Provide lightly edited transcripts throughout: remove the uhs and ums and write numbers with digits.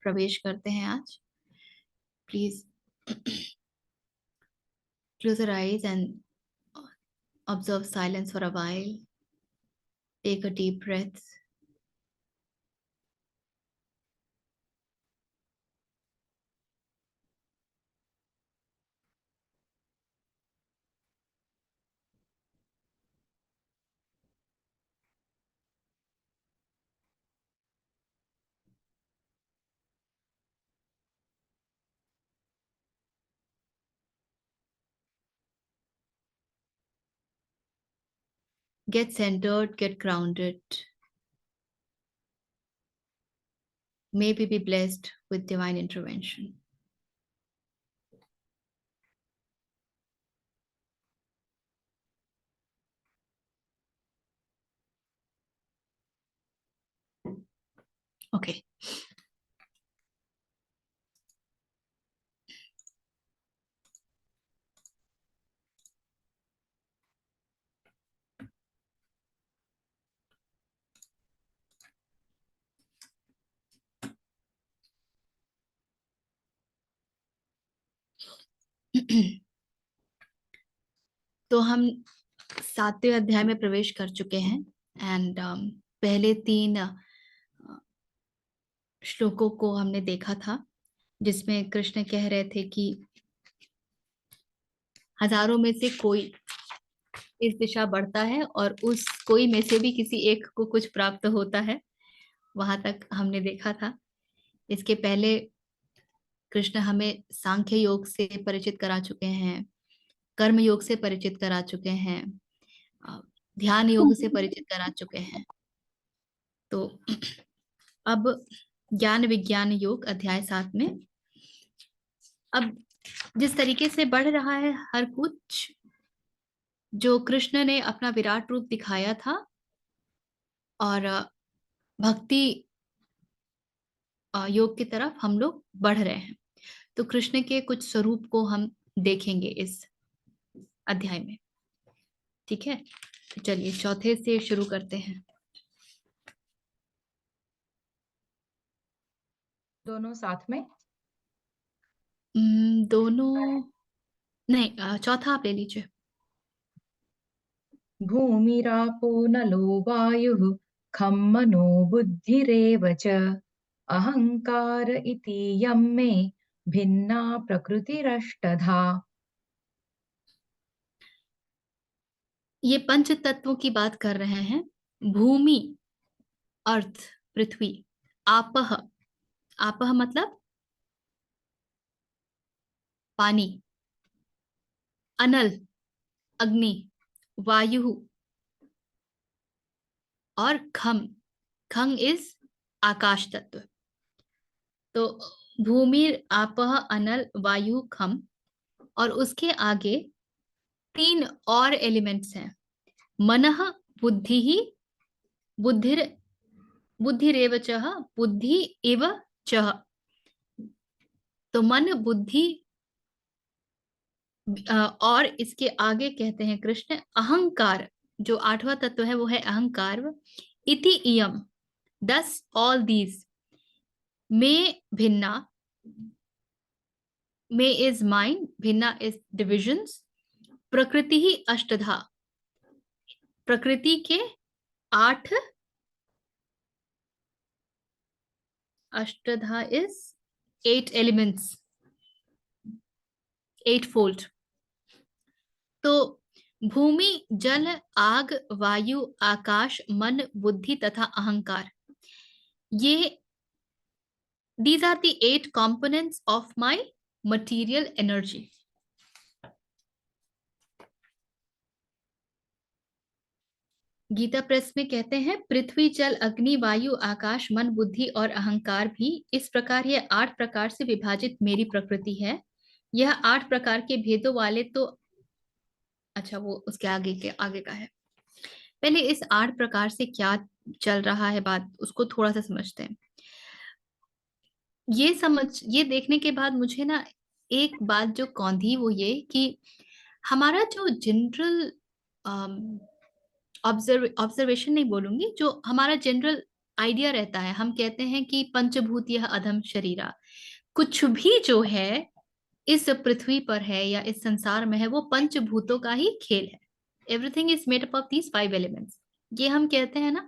प्रवेश करते हैं आज। Please close your eyes and observe silence for a while. Take a deep breath. Get centered, get grounded. Maybe be blessed with divine intervention. Okay. तो हम 7वें अध्याय में प्रवेश कर चुके हैं एंड पहले 3 श्लोकों को हमने देखा था, जिसमें कृष्ण कह रहे थे कि हजारों में से कोई इस दिशा बढ़ता है और उस कोई में से भी किसी एक को कुछ प्राप्त होता है। वहां तक हमने देखा था। इसके पहले कृष्ण हमें सांख्य योग से परिचित करा चुके हैं, कर्म योग से परिचित करा चुके हैं, ध्यान योग से परिचित करा चुके हैं। तो अब ज्ञान विज्ञान योग अध्याय 7 में अब जिस तरीके से बढ़ रहा है हर कुछ, जो कृष्ण ने अपना विराट रूप दिखाया था और भक्ति योग की तरफ हम लोग बढ़ रहे हैं, तो कृष्ण के कुछ स्वरूप को हम देखेंगे इस अध्याय में। ठीक है, तो चलिए चौथे से शुरू करते हैं। दोनों साथ में? दोनों नहीं, चौथा आप ले लीजिए। भूमिरापो नलो वायुः खं मनो बुद्धिरेव च अहंकार इति यं मे भिन्ना प्रकृतिरष्टधा। ये पंच तत्वों की बात कर रहे हैं। भूमि अर्थ पृथ्वी, आपह आपह मतलब पानी, अनल अग्नि, वायु और खम खंग इज आकाश तत्व। तो भूमि आपह अनल वायु खम, और उसके आगे 3 और एलिमेंट्स हैं। मनः बुद्धि ही बुद्धिर बुद्धिरेव चः बुद्धि इव चः। तो मन बुद्धि और इसके आगे कहते हैं कृष्ण अहंकार, जो 8वां तत्व है वो है अहंकार। इति इयम, दस ऑल दीज, में भिन्ना, में इज माइंड, भिन्ना इज डिविजन्स, प्रकृति ही अष्टधा, प्रकृति के 8, अष्टधा इज 8 एलिमेंट्स, 8 फोल्ड। तो भूमि जल आग वायु आकाश मन बुद्धि तथा अहंकार, ये these are the 8 components of my material energy. Gita Press में कहते हैं पृथ्वी जल अग्नि वायु आकाश मन बुद्धि और अहंकार भी इस प्रकार यह 8 प्रकार से विभाजित मेरी प्रकृति है। यह 8 प्रकार के भेदों वाले तो अच्छा, वो उसके आगे का है। पहले इस 8 प्रकार से क्या चल रहा है बात, उसको थोड़ा सा समझते हैं। ये देखने के बाद मुझे ना एक बात जो कौंधी वो ये कि हमारा जो जनरल ऑब्जर्वेशन नहीं बोलूंगी, जो हमारा जनरल आइडिया रहता है। हम कहते हैं कि पंचभूत यह अधम शरीरा, कुछ भी जो है इस पृथ्वी पर है या इस संसार में है, वो पंचभूतों का ही खेल है। Everything is made up of these 5 elements, ये हम कहते हैं ना।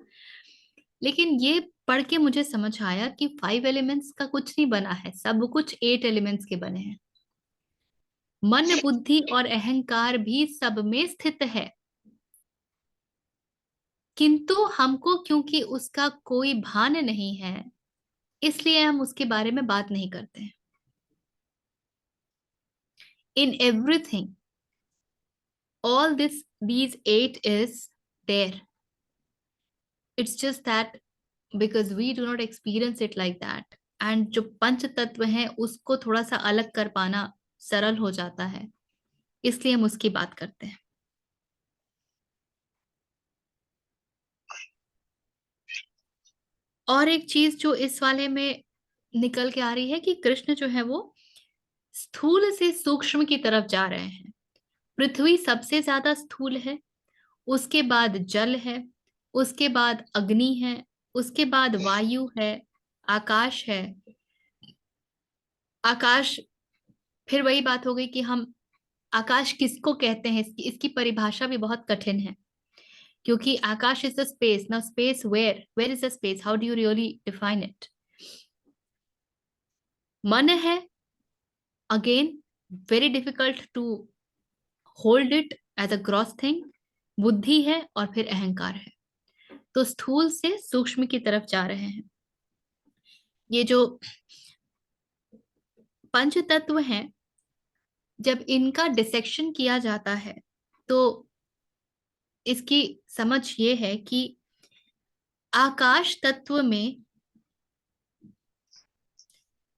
लेकिन ये पढ़ के मुझे समझ आया कि 5 एलिमेंट्स का कुछ नहीं बना है, सब कुछ 8 एलिमेंट्स के बने हैं। मन बुद्धि और अहंकार भी सब में स्थित है, किंतु हमको क्योंकि उसका कोई भान नहीं है, इसलिए हम उसके बारे में बात नहीं करते हैं। In everything all these 8 is there. It's just that because we do not experience it like that. And जो पंच तत्व हैं उसको थोड़ा सा अलग कर पाना सरल हो जाता है, इसलिए हम उसकी बात करते हैं। और एक चीज जो इस वाले में निकल के आ रही है कि कृष्ण जो है वो स्थूल से सूक्ष्म की तरफ जा रहे हैं। पृथ्वी सबसे ज्यादा स्थूल है, उसके बाद जल है, उसके बाद अग्नि है, उसके बाद वायु है, आकाश है। आकाश, फिर वही बात हो गई कि हम आकाश किसको कहते हैं, इसकी परिभाषा भी बहुत कठिन है, क्योंकि akash is the space. Now space, where is the space, how do you really define it. मन है, again very difficult to hold it as a gross thing. बुद्धि है और फिर अहंकार है। तो स्थूल से सूक्ष्म की तरफ जा रहे हैं। ये जो पंच तत्व हैं, जब इनका डिसेक्शन किया जाता है तो इसकी समझ ये है कि आकाश तत्व में,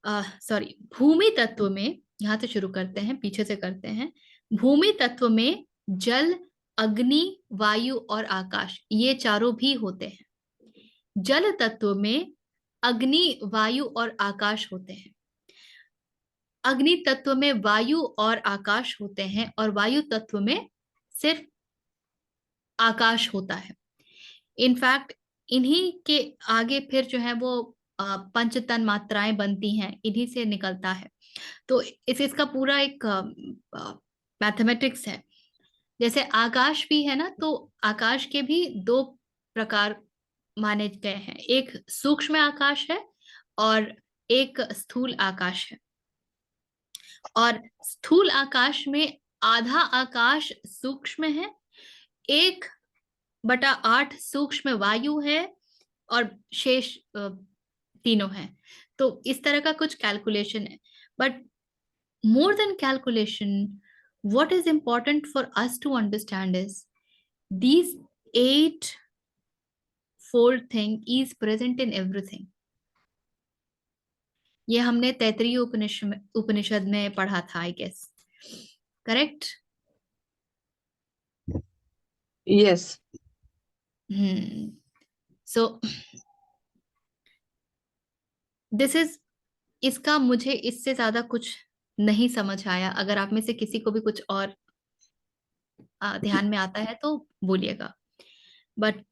सॉरी, भूमि तत्व में, यहां से शुरू करते हैं, पीछे से करते हैं। भूमि तत्व में जल, अग्नि, वायु और आकाश, ये चारों भी होते हैं। जल तत्व में अग्नि, वायु और आकाश होते हैं। अग्नि तत्व में वायु और आकाश होते हैं, और वायु तत्व में सिर्फ आकाश होता है। इनफैक्ट इन्हीं के आगे फिर जो है वो पंचतन मात्राएं बनती हैं, इन्हीं से निकलता है। तो इसका पूरा एक मैथमेटिक्स है। जैसे आकाश भी है ना, तो आकाश के भी 2 प्रकार माने गए हैं। एक सूक्ष्म आकाश है और एक स्थूल आकाश है। और स्थूल आकाश में आधा आकाश सूक्ष्म है, 1/8 सूक्ष्म वायु है, और शेष तीनों हैं। तो इस तरह का कुछ कैलकुलेशन है। But more than calculation, what is important for us to understand is these 8-fold thing is present in everything. ये हमने तैत्तिरीय उपनिषद में पढ़ा था, I guess. Correct? Yes. So this is, इसका मुझे इससे ज्यादा कुछ नहीं समझ आया। अगर आप में से किसी को भी कुछ और ध्यान में आता है तो बोलिएगा। But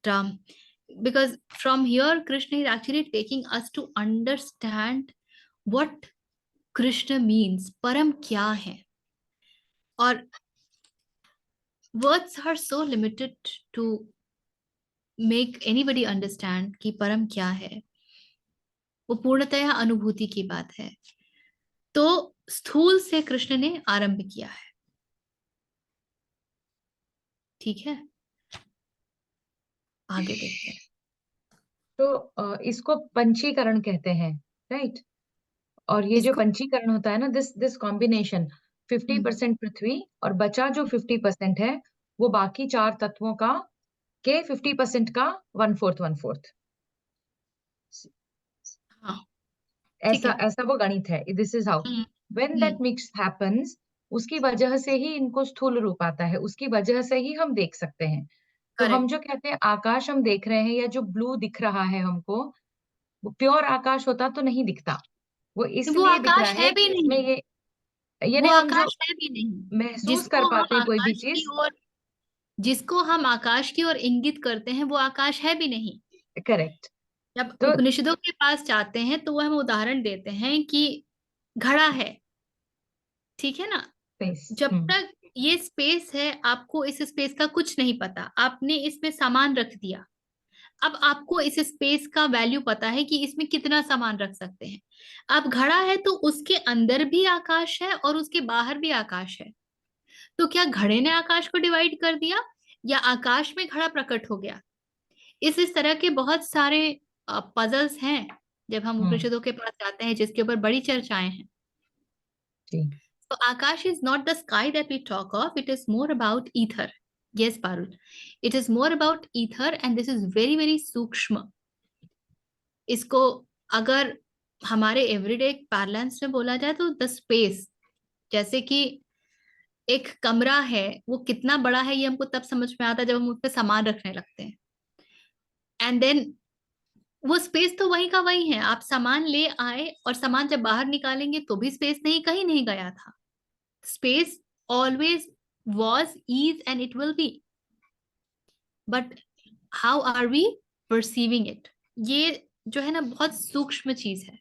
because from here Krishna is actually taking us to understand what Krishna means, परम क्या है। और words are so limited to make anybody understand कि परम क्या है। वो पूर्णतया अनुभूति की बात है। तो स्थूल से कृष्ण ने आरंभ किया है, ठीक है? आगे देखते हैं। तो इसको पंचीकरण कहते हैं, राइट? और ये जो इसको पंचीकरण होता है ना, दिस कॉम्बिनेशन 50% पृथ्वी और बचा जो 50% है वो बाकी 4 तत्वों का के 50% का 1/4 हाँ, ठीक ऐसा है। ऐसा वो गणित है। This is how when that mix happens, उसकी वजह से ही इनको स्थूल रूप आता है, उसकी वजह से ही हम देख सकते हैं। तो हम करेक्ट। जो कहते हैं आकाश हम देख रहे हैं या जो ब्लू दिख रहा है हमको, वो प्योर आकाश होता तो नहीं दिखता। वो वो इसलिए दिख रहा आकाश है है भी कि नहीं, इसमें ये वो यानी हम जो आकाश है भी नहीं। महसूस कर जिसको पाते हम हैं कोई भी आकाश की चीज। ओर जिसको हम आकाश की ओर इंगित करते हैं, वो आकाश है भी नहीं। करेक्ट। जब तो उपनिषदों के पास जाते हैं तो वो हमें उदाहरण देते हैं कि घड़ा है, ठीक है ना, स्पेस। जब तक ये स्पेस है आपको इस स्पेस का कुछ नहीं पता, आपने इसमें सामान रख दिया, अब आपको इस स्पेस का वैल्यू पता है कि इसमें कितना सामान रख सकते हैं। अब घड़ा है तो उसके अंदर भी आकाश है और उसके बाहर भी आकाश है, तो क्या घड़े ने आकाश को डिवाइड कर दिया या आकाश में घड़ा प्रकट हो गया? इस तरह के बहुत सारे पजल्स हैं जब हम उपनिषदों के पास जाते हैं, जिसके ऊपर बड़ी चर्चाएं हैं। जी। So Akash is not the sky that we talk of, it is more about ether. Yes, Parul. It is more about ether and this is very, very सूक्ष्म. इसको अगर हमारे एवरीडे पार्लेंस में बोला जाए तो द स्पेस, जैसे कि एक कमरा है, वो कितना बड़ा है ये हमको तब समझ में आता है जब हम उस पर सामान रखने लगते हैं, एंड देन वो स्पेस तो वही का वही है, आप सामान ले आए और सामान जब बाहर निकालेंगे तो भी स्पेस नहीं, कहीं नहीं गया था। Space always was, is, and it will be. But how are we perceiving it? ये जो है ना बहुत सूक्ष्म चीज है,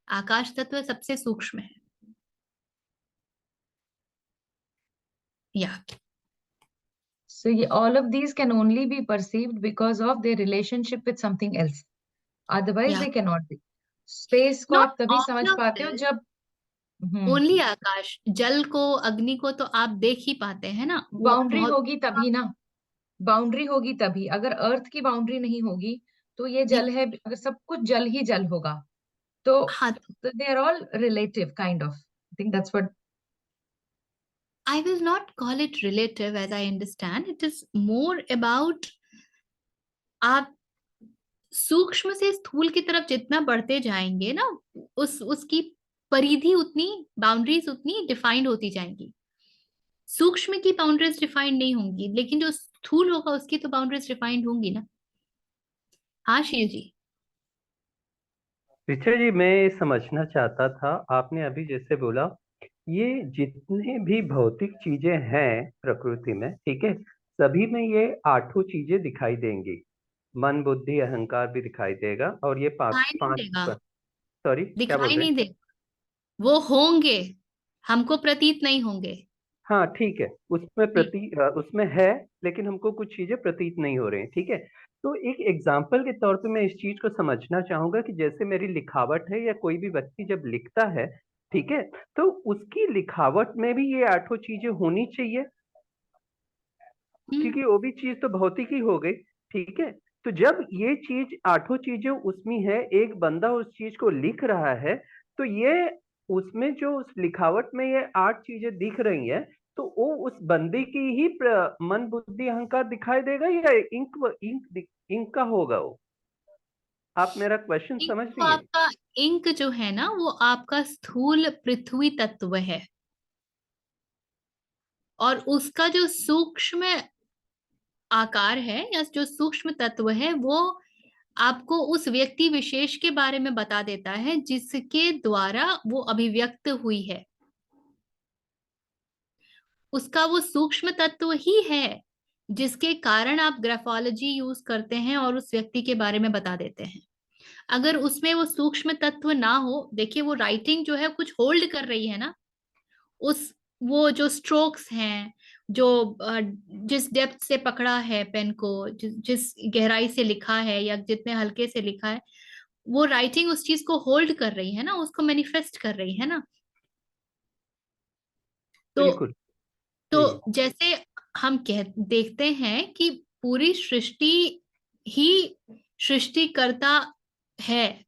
आकाश तत्व सबसे सूक्ष्म है। Yeah. So all of these can only be perceived because of their relationship with something else. Otherwise Yeah. they cannot be. Space को Not आप तभी all समझ of पाते हो this, जब only आकाश, जल को अग्नि को तो आप देख ही पाते हैं ना, वो बाउंड्री बहुत होगी तभी ना, बाउंड्री होगी तभी। अगर अर्थ की बाउंड्री नहीं होगी तो ये जी। जल है, अगर सब कुछ जल ही जल होगा तो हाँ, they are all relative kind of. I think that's what I will not call it relative as I understand. It is more about आप सूक्ष्म से स्थूल की तरफ जितना बढ़ते जाएंगे ना, उसकी परिधि उतनी, बाउंड्रीज उतनी डिफाइंड होती जाएंगी। सूक्ष्म की बाउंड्रीज डिफाइंड नहीं होंगी, लेकिन जो स्थूल होगा उसकी तो बाउंड्रीज डिफाइंड होंगी ना। हाँ शील जी। ऋचा जी, मैं समझना चाहता था, आपने अभी जैसे बोला ये जितने भी भौतिक चीजें हैं प्रकृति में, ठीक है, सभी में ये आठों चीजें दिखाई देंगी। मन बुद्धि अहंकार भी दिखाई देगा और ये दिखाई नहीं पांच देगा, सॉरी क्या बोल दिखाई रहे नहीं हैं? देगा, वो होंगे, हमको प्रतीत नहीं होंगे। हाँ ठीक है, उसमें जी। उसमें है, लेकिन हमको कुछ चीजें प्रतीत नहीं हो रही हैं, ठीक है। तो एक एग्जाम्पल के तौर पे मैं इस चीज को समझना चाहूंगा कि जैसे मेरी लिखावट है या कोई भी व्यक्ति जब लिखता है, ठीक है, तो उसकी लिखावट में भी ये आठों चीजें होनी चाहिए, क्योंकि वो भी चीज तो भौतिक ही हो गई, ठीक है। तो जब ये चीज आठों चीजें उसमें है, एक बंदा उस चीज को लिख रहा है, तो ये उसमें जो उस लिखावट में ये आठ चीजें दिख रही हैं, तो वो उस बंदे की ही मन बुद्धि अहंकार दिखाई देगा या इंक का होगा वो? आप मेरा क्वेश्चन इंक समझ तो रही हैं? आपका, इंक जो है ना वो आपका स्थूल पृथ्वी तत्व है, और उसका जो सूक्ष्म आकार है या जो सूक्ष्म तत्व है वो आपको उस व्यक्ति विशेष के बारे में बता देता है जिसके द्वारा वो अभिव्यक्त हुई है। उसका वो सूक्ष्म तत्व ही है जिसके कारण आप ग्राफोलॉजी यूज करते हैं और उस व्यक्ति के बारे में बता देते हैं। अगर उसमें वो सूक्ष्म तत्व ना हो, देखिए वो राइटिंग जो है कुछ होल्ड कर रही है ना, उस वो जो स्ट्रोक्स हैं, जो जिस डेप्थ से पकड़ा है पेन को, जिस गहराई से लिखा है या जितने हल्के से लिखा है, वो राइटिंग उस चीज को होल्ड कर रही है ना, उसको मैनिफेस्ट कर रही है ना। तो बिल्कुल। जी। तो जैसे हम कह देखते हैं कि पूरी सृष्टि ही सृष्टिकर्ता है,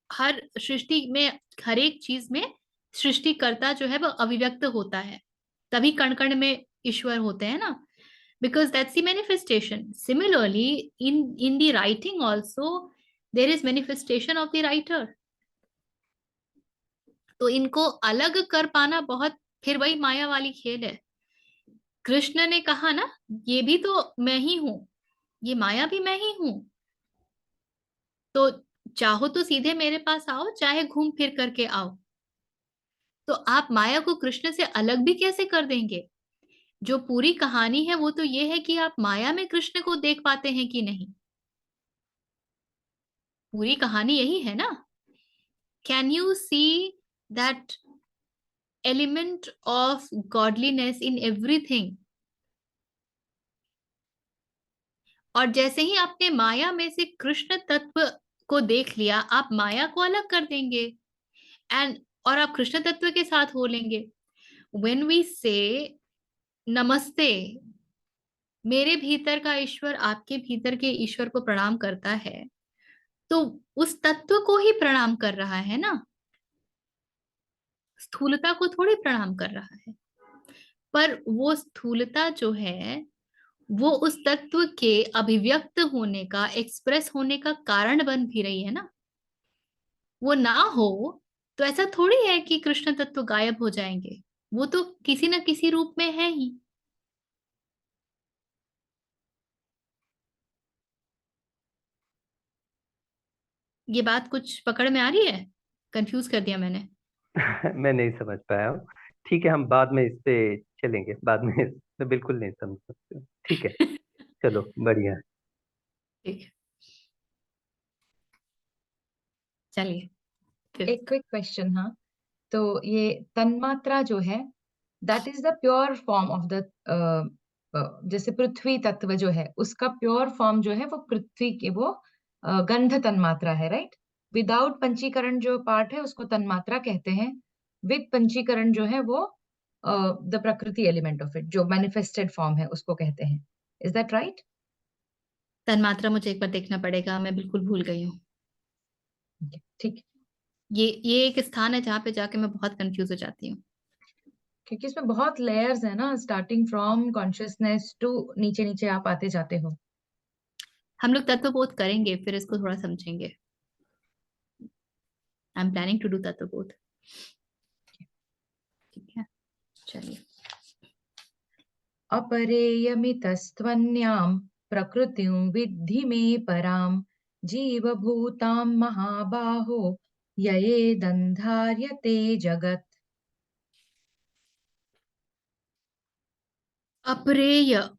हर सृष्टि में, हर एक चीज में सृष्टिकर्ता जो है वो अभिव्यक्त होता है, तभी कण कण में ईश्वर होते हैं ना, because that's the manifestation. Similarly, in the writing also there is manifestation of the writer. तो इनको अलग कर पाना बहुत, फिर वही माया वाली खेल है। कृष्ण ने कहा ना, ये भी तो मैं ही हूं, ये माया भी मैं ही हूं, तो चाहो तो सीधे मेरे पास आओ, चाहे घूम फिर करके आओ। तो आप माया को कृष्ण से अलग भी कैसे कर देंगे? जो पूरी कहानी है वो तो ये है कि आप माया में कृष्ण को देख पाते हैं कि नहीं। पूरी कहानी यही है ना। Can you see that element of godliness in everything? और जैसे ही आपने माया में से कृष्ण तत्व को देख लिया, आप माया को अलग कर देंगे एंड और आप कृष्ण तत्व के साथ हो लेंगे। व्हेन वी से नमस्ते, मेरे भीतर का ईश्वर आपके भीतर के ईश्वर को प्रणाम करता है, तो उस तत्व को ही प्रणाम कर रहा है ना, स्थूलता को थोड़ी प्रणाम कर रहा है। पर वो स्थूलता जो है वो उस तत्व के अभिव्यक्त होने का, एक्सप्रेस होने का कारण बन भी रही है ना। वो ना हो तो ऐसा थोड़ी है कि कृष्ण तत्व गायब हो जाएंगे, वो तो किसी ना किसी रूप में है ही। ये बात कुछ पकड़ में आ रही है? कंफ्यूज कर दिया मैंने? मैं नहीं समझ पाया हूँ। ठीक है, हम बाद में इस पे चलेंगे, बाद में मैं बिल्कुल नहीं समझ सकते। ठीक है, चलो बढ़िया है। ठीक है, चलिए फिर। एक क्विक क्वेश्चन। हाँ, तो ये तन्मात्रा जो है, that is the pure form of the, जैसे पृथ्वी तत्व जो है उसका प्योर फॉर्म जो है वो पृथ्वी के वो गंध तन्मात्रा है, राइट? विदाउट पंचीकरण जो पार्ट है उसको तन्मात्रा कहते हैं। विद पंचीकरण जो है वो the prakriti element of it, जो मैनिफेस्टेड फॉर्म है उसको कहते हैं। Is that right? तन्मात्रा मुझे एक बार देखना पड़ेगा, मैं बिल्कुल भूल गई हूँ। ठीक है, ये एक स्थान है जहाँ पे जाके मैं बहुत कंफ्यूज हो जाती हूँ। क्योंकि इसमें बहुत लेयर्स है ना, स्टार्टिंग फ्रॉम कॉन्शियसनेस टू नीचे नीचे आप आते जाते हो। हम लोग तत्वबोध करेंगे फिर इसको थोड़ा समझेंगे। I am planning to do Tattvabodh. ठीक है, चलिए। अपरेयमितस्त्वन्यां प्रकृतिं विद्धि मे परां, जीवभूतां महाबाहो ययेदन्धार्यते जगत्। अप्रेय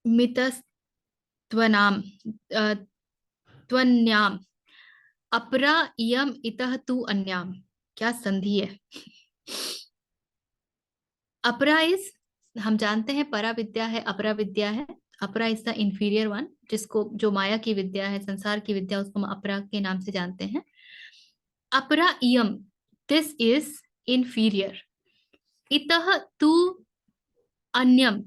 मितस्त्वनाम त्वन्याम अपरा इयम इतः तु अन्याम। क्या संधि है? अपरा इज, हम जानते हैं परा विद्या है, अपरा विद्या है। अपरा इज द इंफीरियर वन, जिसको जो माया की विद्या है, संसार की विद्या, उसको हम अपरा के नाम से जानते हैं। अपरा इयम, दिस इज इंफीरियर। इतः तु अन्यम,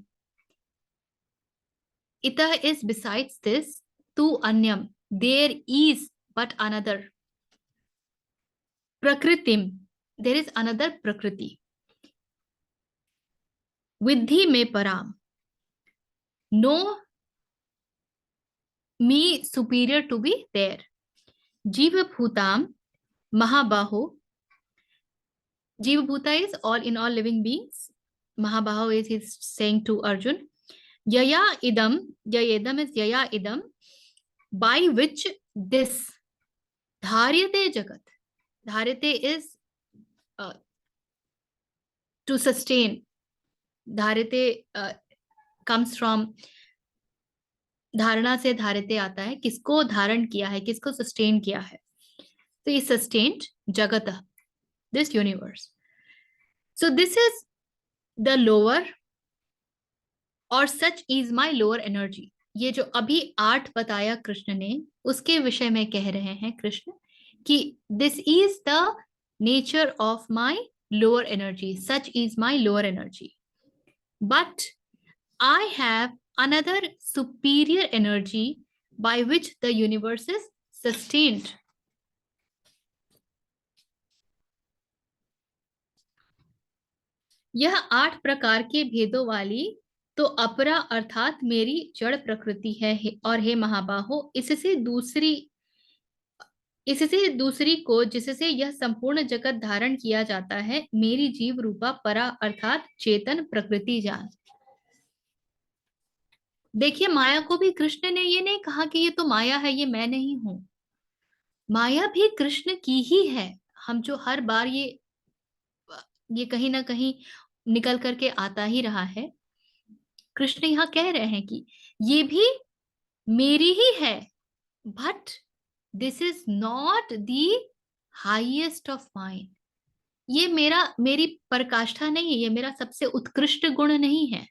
itah is besides this, tu anyam, there is but another. Prakritim, there is another prakriti. Vidhi me param, no me superior to be there. Jiva bhutam mahabaho, Jiva bhuta is all in all living beings. Mahabaho is he's saying to Arjun. Yaya idam, yayedam is yaya idam, by which this dharyate jagat. Dharyate is to sustain. धारिते comes from, धारणा से धारिते आता है, किसको धारण किया है, किसको sustain किया है। तो ये सस्टेन्ड जगत, this universe. So this is the lower, और such is my lower energy. ये जो अभी 8 बताया कृष्ण ने, उसके विषय में कह रहे हैं कृष्ण कि this is the nature of my lower energy, such is my lower energy, but I have another superior energy by which the universe is sustained. यह 8 प्रकार के भेदों वाली तो अपरा अर्थात मेरी जड़ प्रकृति है, और हे महाबाहो, इससे दूसरी को जिससे यह संपूर्ण जगत धारण किया जाता है, मेरी जीव रूपा परा अर्थात चेतन प्रकृति जान। देखिए, माया को भी कृष्ण ने ये नहीं कहा कि ये तो माया है, ये मैं नहीं हूं। माया भी कृष्ण की ही है। हम जो हर बार ये कहीं ना कहीं निकल करके आता ही रहा है। कृष्ण यहाँ कह रहे हैं कि ये भी मेरी ही है, but this is not the highest of mine. ये मेरी पराकाष्ठा नहीं है, ये मेरा सबसे उत्कृष्ट गुण नहीं है।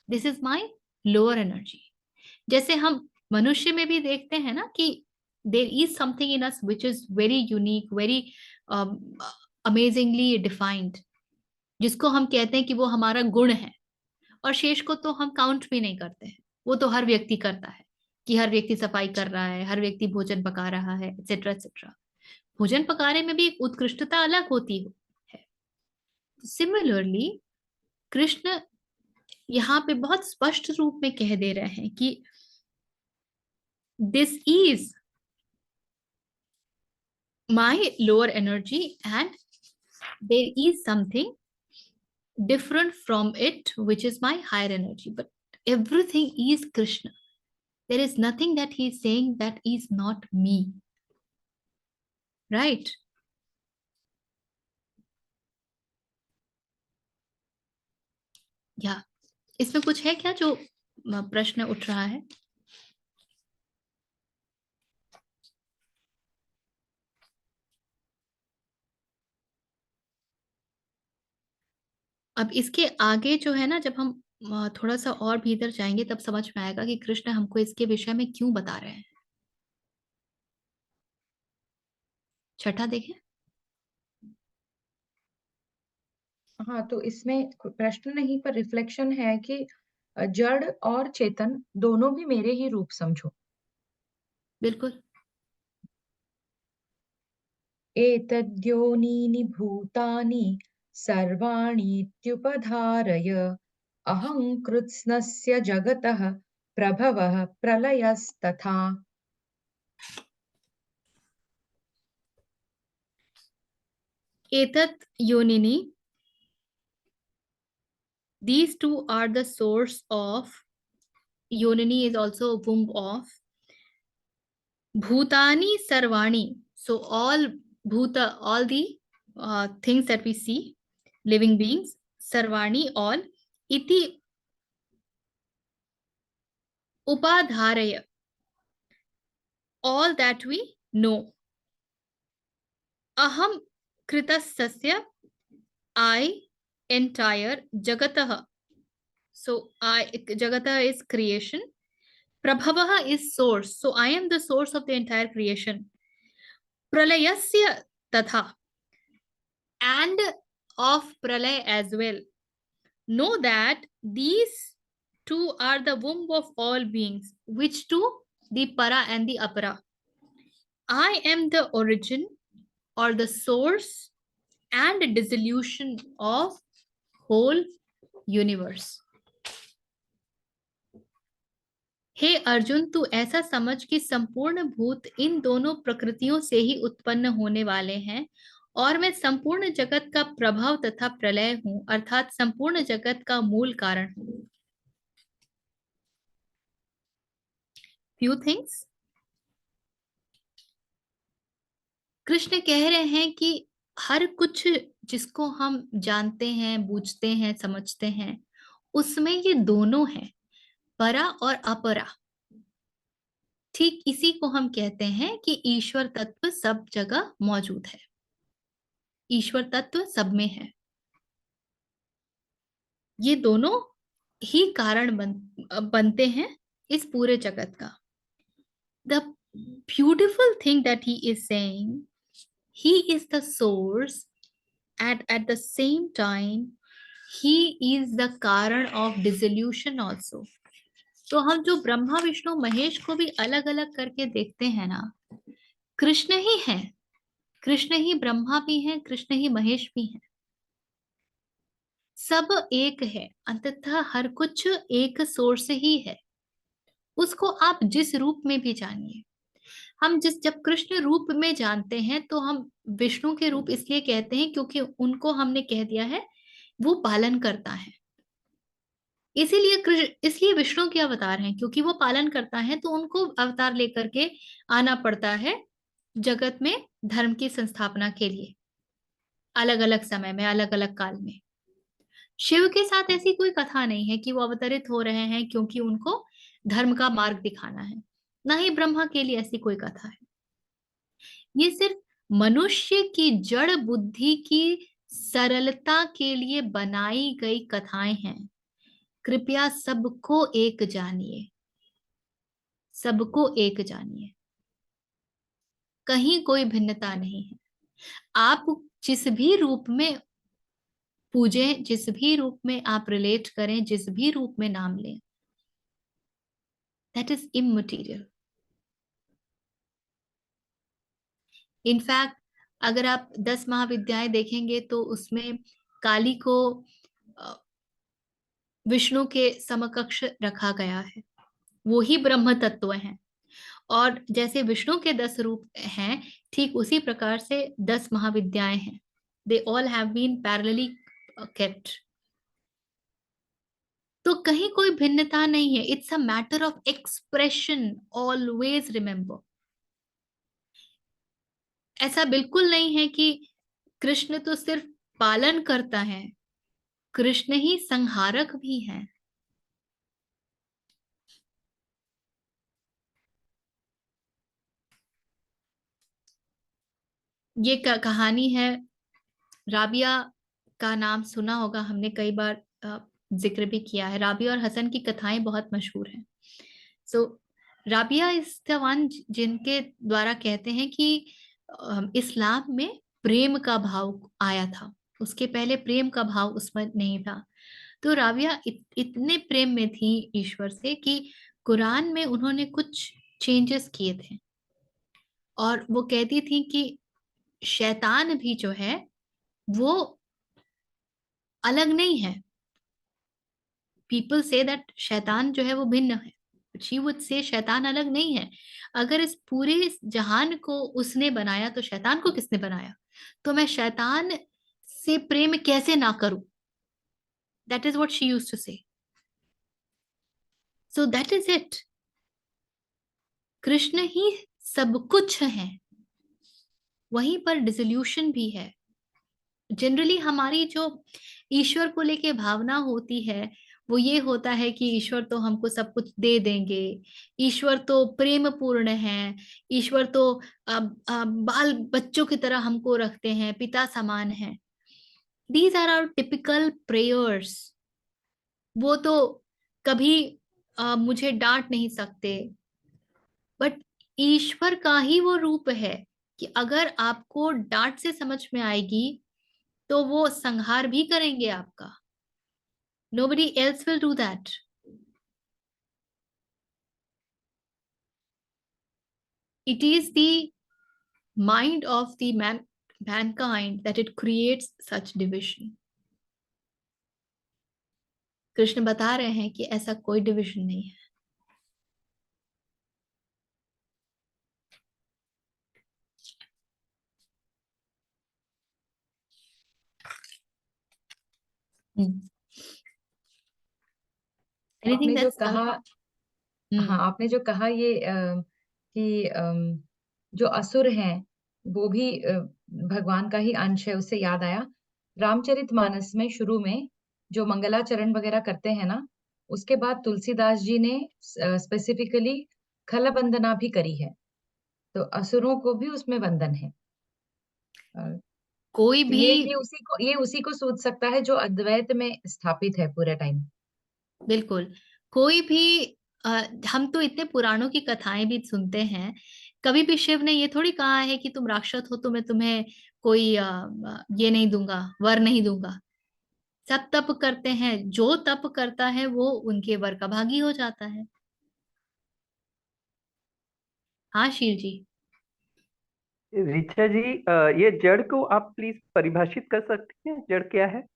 This is my lower energy. जैसे हम मनुष्य में भी देखते हैं ना कि there is something in us which is very unique, very amazingly defined, जिसको हम कहते हैं कि वो हमारा गुण है। और शेष को तो हम काउंट भी नहीं करते हैं, वो तो हर व्यक्ति करता है, कि हर व्यक्ति सफाई कर रहा है, हर व्यक्ति भोजन पका रहा है, एक्सेट्रा एक्सेट्रा। भोजन पकाने में भी एक उत्कृष्टता अलग होती है। सिमिलरली कृष्ण यहाँ पे बहुत स्पष्ट रूप में कह दे रहे हैं कि this is my lower energy and there is something different from it, which is my higher energy. But everything is Krishna. There is nothing that he is saying that is not me. Right? या इसमें कुछ है क्या जो प्रश्न उठ रहा है? अब इसके आगे जो है ना, जब हम थोड़ा सा और भीतर जाएंगे तब समझ में आएगा कि कृष्ण हमको इसके विषय में क्यों बता रहे हैं। छठा देखें। हाँ, तो इसमें प्रश्न नहीं पर रिफ्लेक्शन है कि जड़ और चेतन दोनों भी मेरे ही रूप समझो। बिल्कुल। एतद्योनीनि भूतानि सर्वाणीत्युपधारय अहं कृत्स्नस्य जगतः प्रभवः प्रलयस्तथा। एतत् योनिनि, these two are the source of, yonini is also a womb of, bhutani sarvani, so all bhuta, all the things that we see, living beings, sarvani all, iti upadharaya, all that we know, aham kritasasya, I entire, jagatah, so I, jagatah is creation, prabhavaha is source, so I am the source of the entire creation, pralayasya tatha, and of pralay as well. Know that these two are the womb of all beings. Which two? The para and the apara. I am the origin or the source and dissolution of whole universe. हे अर्जुन, तू ऐसा समझ कि संपूर्ण भूत इन दोनों प्रकृतियों से ही उत्पन्न होने वाले हैं और मैं संपूर्ण जगत का प्रभाव तथा प्रलय हूं, अर्थात संपूर्ण जगत का मूल कारण हूं। Few things. कृष्ण कह रहे हैं कि हर कुछ जिसको हम जानते हैं, बूझते हैं, समझते हैं, उसमें ये दोनों हैं, परा और अपरा। ठीक इसी को हम कहते हैं कि ईश्वर तत्व सब जगह मौजूद है, ईश्वर तत्व सब में है। ये दोनों ही कारण बनते हैं इस पूरे जगत का। The beautiful thing that he is saying, he is the source and at the same time he is the कारण of dissolution also. तो हम जो ब्रह्मा विष्णु महेश को भी अलग अलग करके देखते हैं ना, कृष्ण ही है, कृष्ण ही ब्रह्मा भी है, कृष्ण ही महेश भी है, सब एक है। अंततः हर कुछ एक सोर्स ही है, उसको आप जिस रूप में भी जानिए। हम जब कृष्ण रूप में जानते हैं तो हम विष्णु के रूप इसलिए कहते हैं क्योंकि उनको हमने कह दिया है वो पालन करता है, इसलिए विष्णु के अवतार हैं, क्योंकि वो पालन करता है तो उनको अवतार लेकर के आना पड़ता है जगत में धर्म की संस्थापना के लिए, अलग अलग समय में, अलग अलग काल में। शिव के साथ ऐसी कोई कथा नहीं है कि वो अवतरित हो रहे हैं क्योंकि उनको धर्म का मार्ग दिखाना है, ना ही ब्रह्मा के लिए ऐसी कोई कथा है। ये सिर्फ मनुष्य की जड़ बुद्धि की सरलता के लिए बनाई गई कथाएं हैं। कृपया सबको एक जानिए, सबको एक जानिए, कहीं कोई भिन्नता नहीं है। आप जिस भी रूप में पूजें, जिस भी रूप में आप रिलेट करें, जिस भी रूप में नाम लें, दैट इज इममटीरियल। इनफैक्ट अगर आप 10 महाविद्याएं देखेंगे तो उसमें काली को विष्णु के समकक्ष रखा गया है, वो ही ब्रह्म तत्व हैं। और जैसे विष्णु के 10 रूप हैं, ठीक उसी प्रकार से 10 महाविद्याएं हैं। They all have been parallelly kept. तो कहीं कोई भिन्नता नहीं है। It's a matter of expression, always remember. ऐसा बिल्कुल नहीं है कि कृष्ण तो सिर्फ पालन करता है, कृष्ण ही संहारक भी है। ये कहानी है, राबिया का नाम सुना होगा हमने, कई बार जिक्र भी किया है। राबिया और हसन की कथाएं बहुत मशहूर हैं। सो राबिया इज द वन जिनके द्वारा कहते हैं कि इस्लाम में प्रेम का भाव आया था, उसके पहले प्रेम का भाव उसमें नहीं था। तो राबिया इतने प्रेम में थी ईश्वर से कि कुरान में उन्होंने कुछ चेंजेस किए थे। और वो कहती थी कि शैतान भी जो है वो अलग नहीं है। पीपल से दैट शैतान जो है वो भिन्न है, शी वुड से शैतान अलग नहीं है। अगर इस पूरे जहान को उसने बनाया तो शैतान को किसने बनाया? तो मैं शैतान से प्रेम कैसे ना करूं? That is what she used to say. So that is it. Krishna ही सब कुछ है, वहीं पर डिसोल्यूशन भी है। जनरली हमारी जो ईश्वर को लेके भावना होती है वो ये होता है कि ईश्वर तो हमको सब कुछ दे देंगे, ईश्वर तो प्रेम पूर्ण है, ईश्वर तो बाल बच्चों की तरह हमको रखते हैं, पिता समान है। These are our typical prayers. वो तो कभी मुझे डांट नहीं सकते। बट ईश्वर का ही वो रूप है कि अगर आपको डांट से समझ में आएगी तो वो संहार भी करेंगे आपका। Nobody else will do that. It is the mind of the mankind that it creates such division. Krishna बता रहे हैं कि ऐसा कोई डिविजन नहीं है। आपने Anything जो that's कहा, हाँ आपने जो कहा ये कि जो असुर हैं वो भी भगवान का ही अंश है, उससे याद आया रामचरितमानस में शुरू में जो मंगलाचरण वगैरह करते हैं ना, उसके बाद तुलसीदास जी ने स्पेसिफिकली खल वंदना भी करी है। तो असुरों को भी उसमें वंदन है। कोई तो भी ये उसी को सोच सकता है जो अद्वैत में स्थापित है पूरे टाइम। बिल्कुल, कोई भी हम तो इतने पुराणों की कथाएं भी सुनते हैं, कभी भी शिव ने ये थोड़ी कहा है कि तुम राक्षस हो तो मैं तुम्हें कोई ये नहीं दूंगा, वर नहीं दूंगा। सब तप करते हैं, जो तप करता है वो उनके वर का भागी हो जाता है। हाँ शील जी। ऋचा जी, ये जड़ को आप प्लीज परिभाषित कर सकती हैं, जड़ क्या है?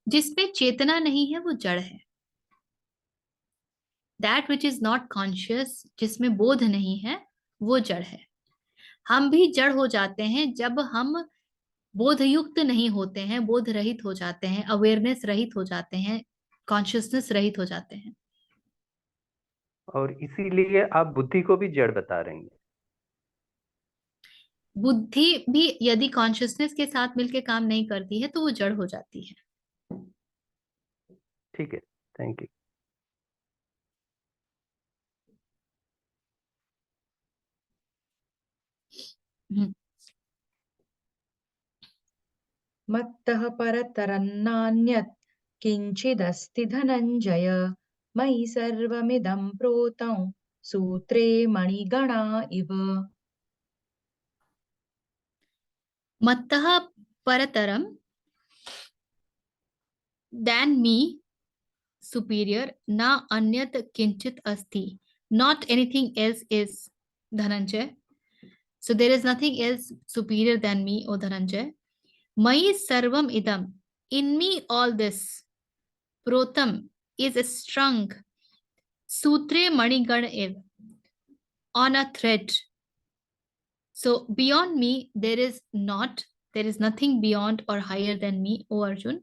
जिसमें चेतना नहीं है वो जड़ है। That which is not conscious, जिसमें बोध नहीं है, वो जड़ है। हम भी जड़ हो जाते हैं जब हम बोधयुक्त नहीं होते हैं, बोध रहित हो जाते हैं, अवेयरनेस रहित हो जाते हैं, कॉन्शियसनेस रहित हो जाते हैं। और इसीलिए आप बुद्धि को भी जड़ बता रही हैं। बुद्धि भी यदि कॉन्शियसनेस के साथ मिलकर काम नहीं करती है तो वो जड़ हो जाती है। ठीक है, थैंक यू। हम्म, मत्तः परतरन्नान्यत् किञ्चिदस्ति धनञ्जय मयि सर्वमिदं प्रोतं सूत्रे मणिगणा इव। मत्तः परतरम than me superior na anyat kinchit asti, not anything else is Dhananjay. So there is nothing else superior than me, O Dhananjay. Mai sarvam idam, in me all this. Protam is strung, sutre manigan ev, on a thread. So beyond me there is nothing beyond or higher than me, O Arjun.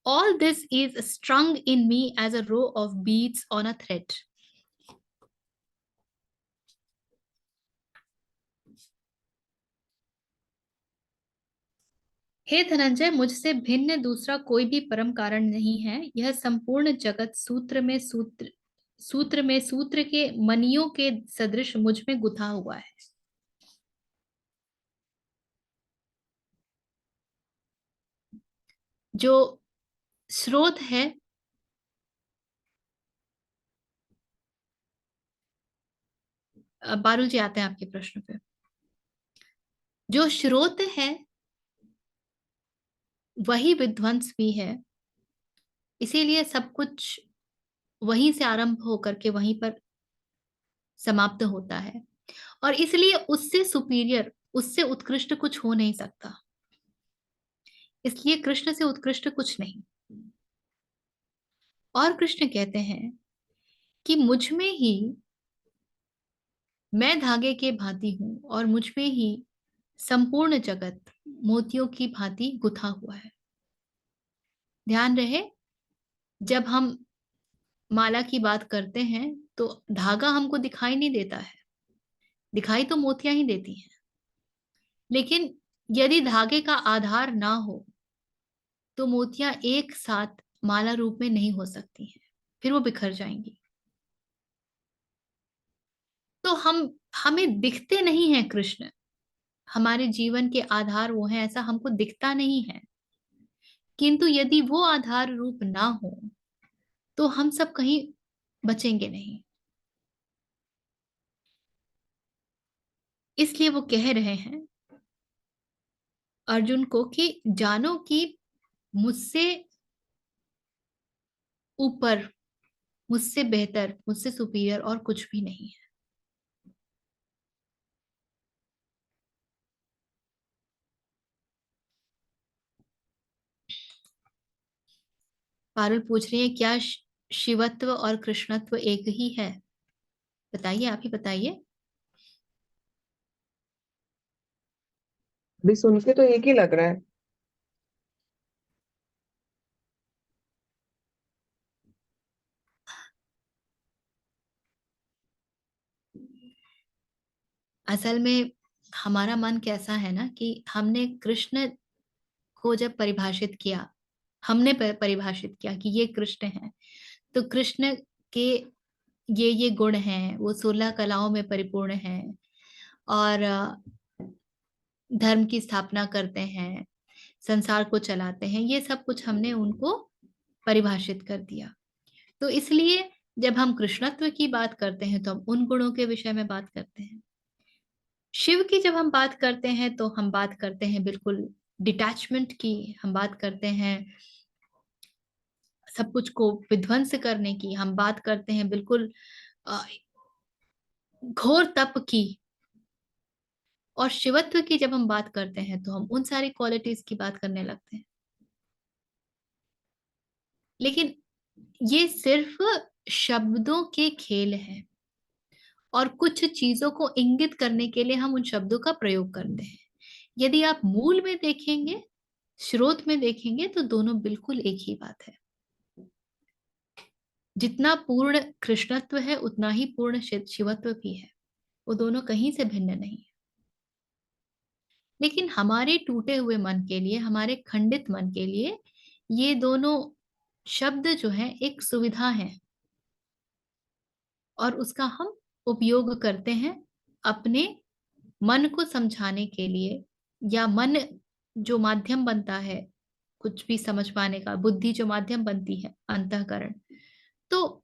All this is strung in me as a row of beads on a thread. हे धनंजय, मुझसे भिन्न दूसरा कोई भी परम कारण नहीं है। यह संपूर्ण जगत सूत्र के मणियों के सदृश मुझ में गुथा हुआ है। जो स्रोत है, बारुल जी आते हैं आपके प्रश्न पे। जो स्रोत है वही विध्वंस भी है, इसीलिए सब कुछ वहीं से आरंभ होकर के वहीं पर समाप्त होता है, और इसलिए उससे सुपीरियर, उससे उत्कृष्ट कुछ हो नहीं सकता। इसलिए कृष्ण से उत्कृष्ट कुछ नहीं। और कृष्ण कहते हैं कि मुझ में ही मैं धागे के भांति हूं और मुझ में ही संपूर्ण जगत मोतियों की भांति गुथा हुआ है। ध्यान रहे, जब हम माला की बात करते हैं तो धागा हमको दिखाई नहीं देता है, दिखाई तो मोतियां ही देती हैं। लेकिन यदि धागे का आधार ना हो तो मोतियां एक साथ माला रूप में नहीं हो सकती हैं, फिर वो बिखर जाएंगी। तो हमें दिखते नहीं हैं कृष्ण, हमारे जीवन के आधार वो हैं, ऐसा हमको दिखता नहीं है। किंतु यदि वो आधार रूप ना हो तो हम सब कहीं बचेंगे नहीं। इसलिए वो कह रहे हैं अर्जुन को कि जानो कि मुझसे ऊपर, मुझसे बेहतर, मुझसे सुपीरियर और कुछ भी नहीं है। पारुल पूछ रही है क्या शिवत्व और कृष्णत्व एक ही है? बताइए, आप ही बताइए। अभी सुन के तो एक ही लग रहा है। असल में हमारा मन कैसा है ना कि हमने कृष्ण को जब परिभाषित किया, हमने परिभाषित किया कि ये कृष्ण है, तो कृष्ण के ये गुण हैं, वो 16 कलाओं में परिपूर्ण हैं और धर्म की स्थापना करते हैं, संसार को चलाते हैं, ये सब कुछ हमने उनको परिभाषित कर दिया। तो इसलिए जब हम कृष्णत्व की बात करते हैं तो हम उन गुणों के विषय में बात करते हैं। शिव की जब हम बात करते हैं तो हम बात करते हैं बिल्कुल डिटैचमेंट की, हम बात करते हैं सब कुछ को विध्वंस करने की, हम बात करते हैं बिल्कुल घोर तप की। और शिवत्व की जब हम बात करते हैं तो हम उन सारी क्वालिटीज की बात करने लगते हैं। लेकिन ये सिर्फ शब्दों के खेल हैं और कुछ चीजों को इंगित करने के लिए हम उन शब्दों का प्रयोग करते हैं। यदि आप मूल में देखेंगे, स्रोत में देखेंगे, तो दोनों बिल्कुल एक ही बात है। जितना पूर्ण कृष्णत्व है उतना ही पूर्ण शिवत्व भी है, वो दोनों कहीं से भिन्न नहीं है। लेकिन हमारे टूटे हुए मन के लिए, हमारे खंडित मन के लिए ये दोनों शब्द जो है एक सुविधा है और उसका हम उपयोग करते हैं अपने मन को समझाने के लिए, या मन जो माध्यम बनता है कुछ भी समझ पाने का, बुद्धि जो माध्यम बनती है, अंतःकरण, तो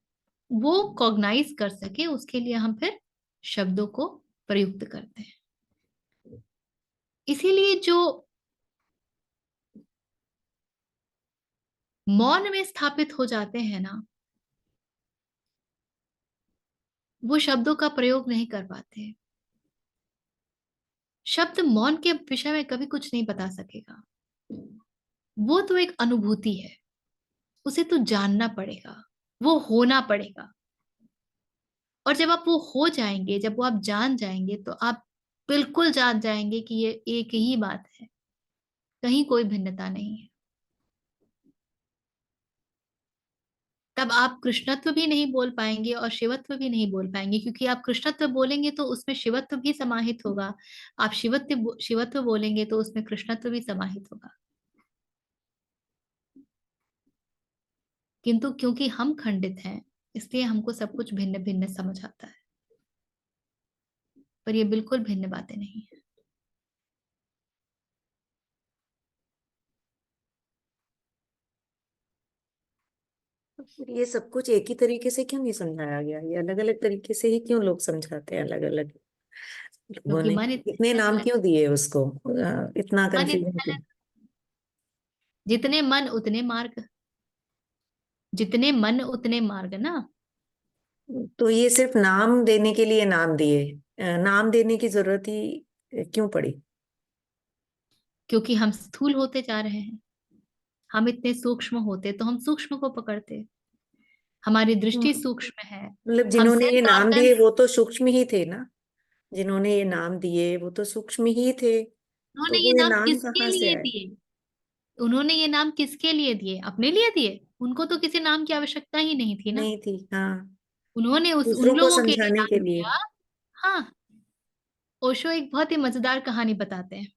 वो कॉग्नाइज कर सके उसके लिए हम फिर शब्दों को प्रयुक्त करते हैं। इसीलिए जो मौन में स्थापित हो जाते हैं ना, वो शब्दों का प्रयोग नहीं कर पाते। शब्द मौन के विषय में कभी कुछ नहीं बता सकेगा। वो तो एक अनुभूति है, उसे तो जानना पड़ेगा, वो होना पड़ेगा। और जब आप वो हो जाएंगे, जब वो आप जान जाएंगे, तो आप बिल्कुल जान जाएंगे कि ये एक ही बात है, कहीं कोई भिन्नता नहीं है। तब आप कृष्णत्व भी नहीं बोल पाएंगे और शिवत्व भी नहीं बोल पाएंगे, क्योंकि आप कृष्णत्व बोलेंगे तो उसमें शिवत्व भी समाहित होगा, आप शिवत्व बोलेंगे तो उसमें कृष्णत्व भी समाहित होगा। किंतु क्योंकि हम खंडित हैं, इसलिए हमको सब कुछ भिन्न भिन्न समझ आता है, पर ये बिल्कुल भिन्न बातें नहीं है। तो फिर ये सब कुछ एक ही तरीके से क्यों नहीं समझाया गया? ये अलग अलग तरीके से ही क्यों लोग समझाते हैं? अलग अलग लोगों क्योंकि ने मन इतने नाम क्यों दिए उसको? इतना मन कंफ्यूजन क्यों? जितने मन उतने मार्ग, जितने मन उतने मार्ग ना। तो ये सिर्फ नाम देने के लिए नाम दिए, नाम देने की जरूरत ही क्यों पड़ी? क्योंकि हम स्थूल होते जा रहे हैं, हम इतने सूक्ष्म होते तो हम सूक्ष्म को पकड़ते, हमारी दृष्टि सूक्ष्म है। मतलब हम जिन्होंने ये सेंस नाम दिए ऑर्गन्स, वो तो सूक्ष्म ही थे ना? जिन्होंने ये नाम दिए वो तो सूक्ष्म ही थे, उन्होंने तो ये वो ये नाम नाम किसके कहाँ से लिए आए? दिए? उन्होंने ये नाम किसके लिए दिए? अपने लिए दिए। उनको तो किसी नाम की आवश्यकता ही नहीं थी ना। नहीं थी, हाँ। उन्होंने उन दूसरों को लोगों के लिए समझाने के नाम लिए। दिया। हाँ, ओशो एक बहुत ही मजेदार कहानी बताते हैं।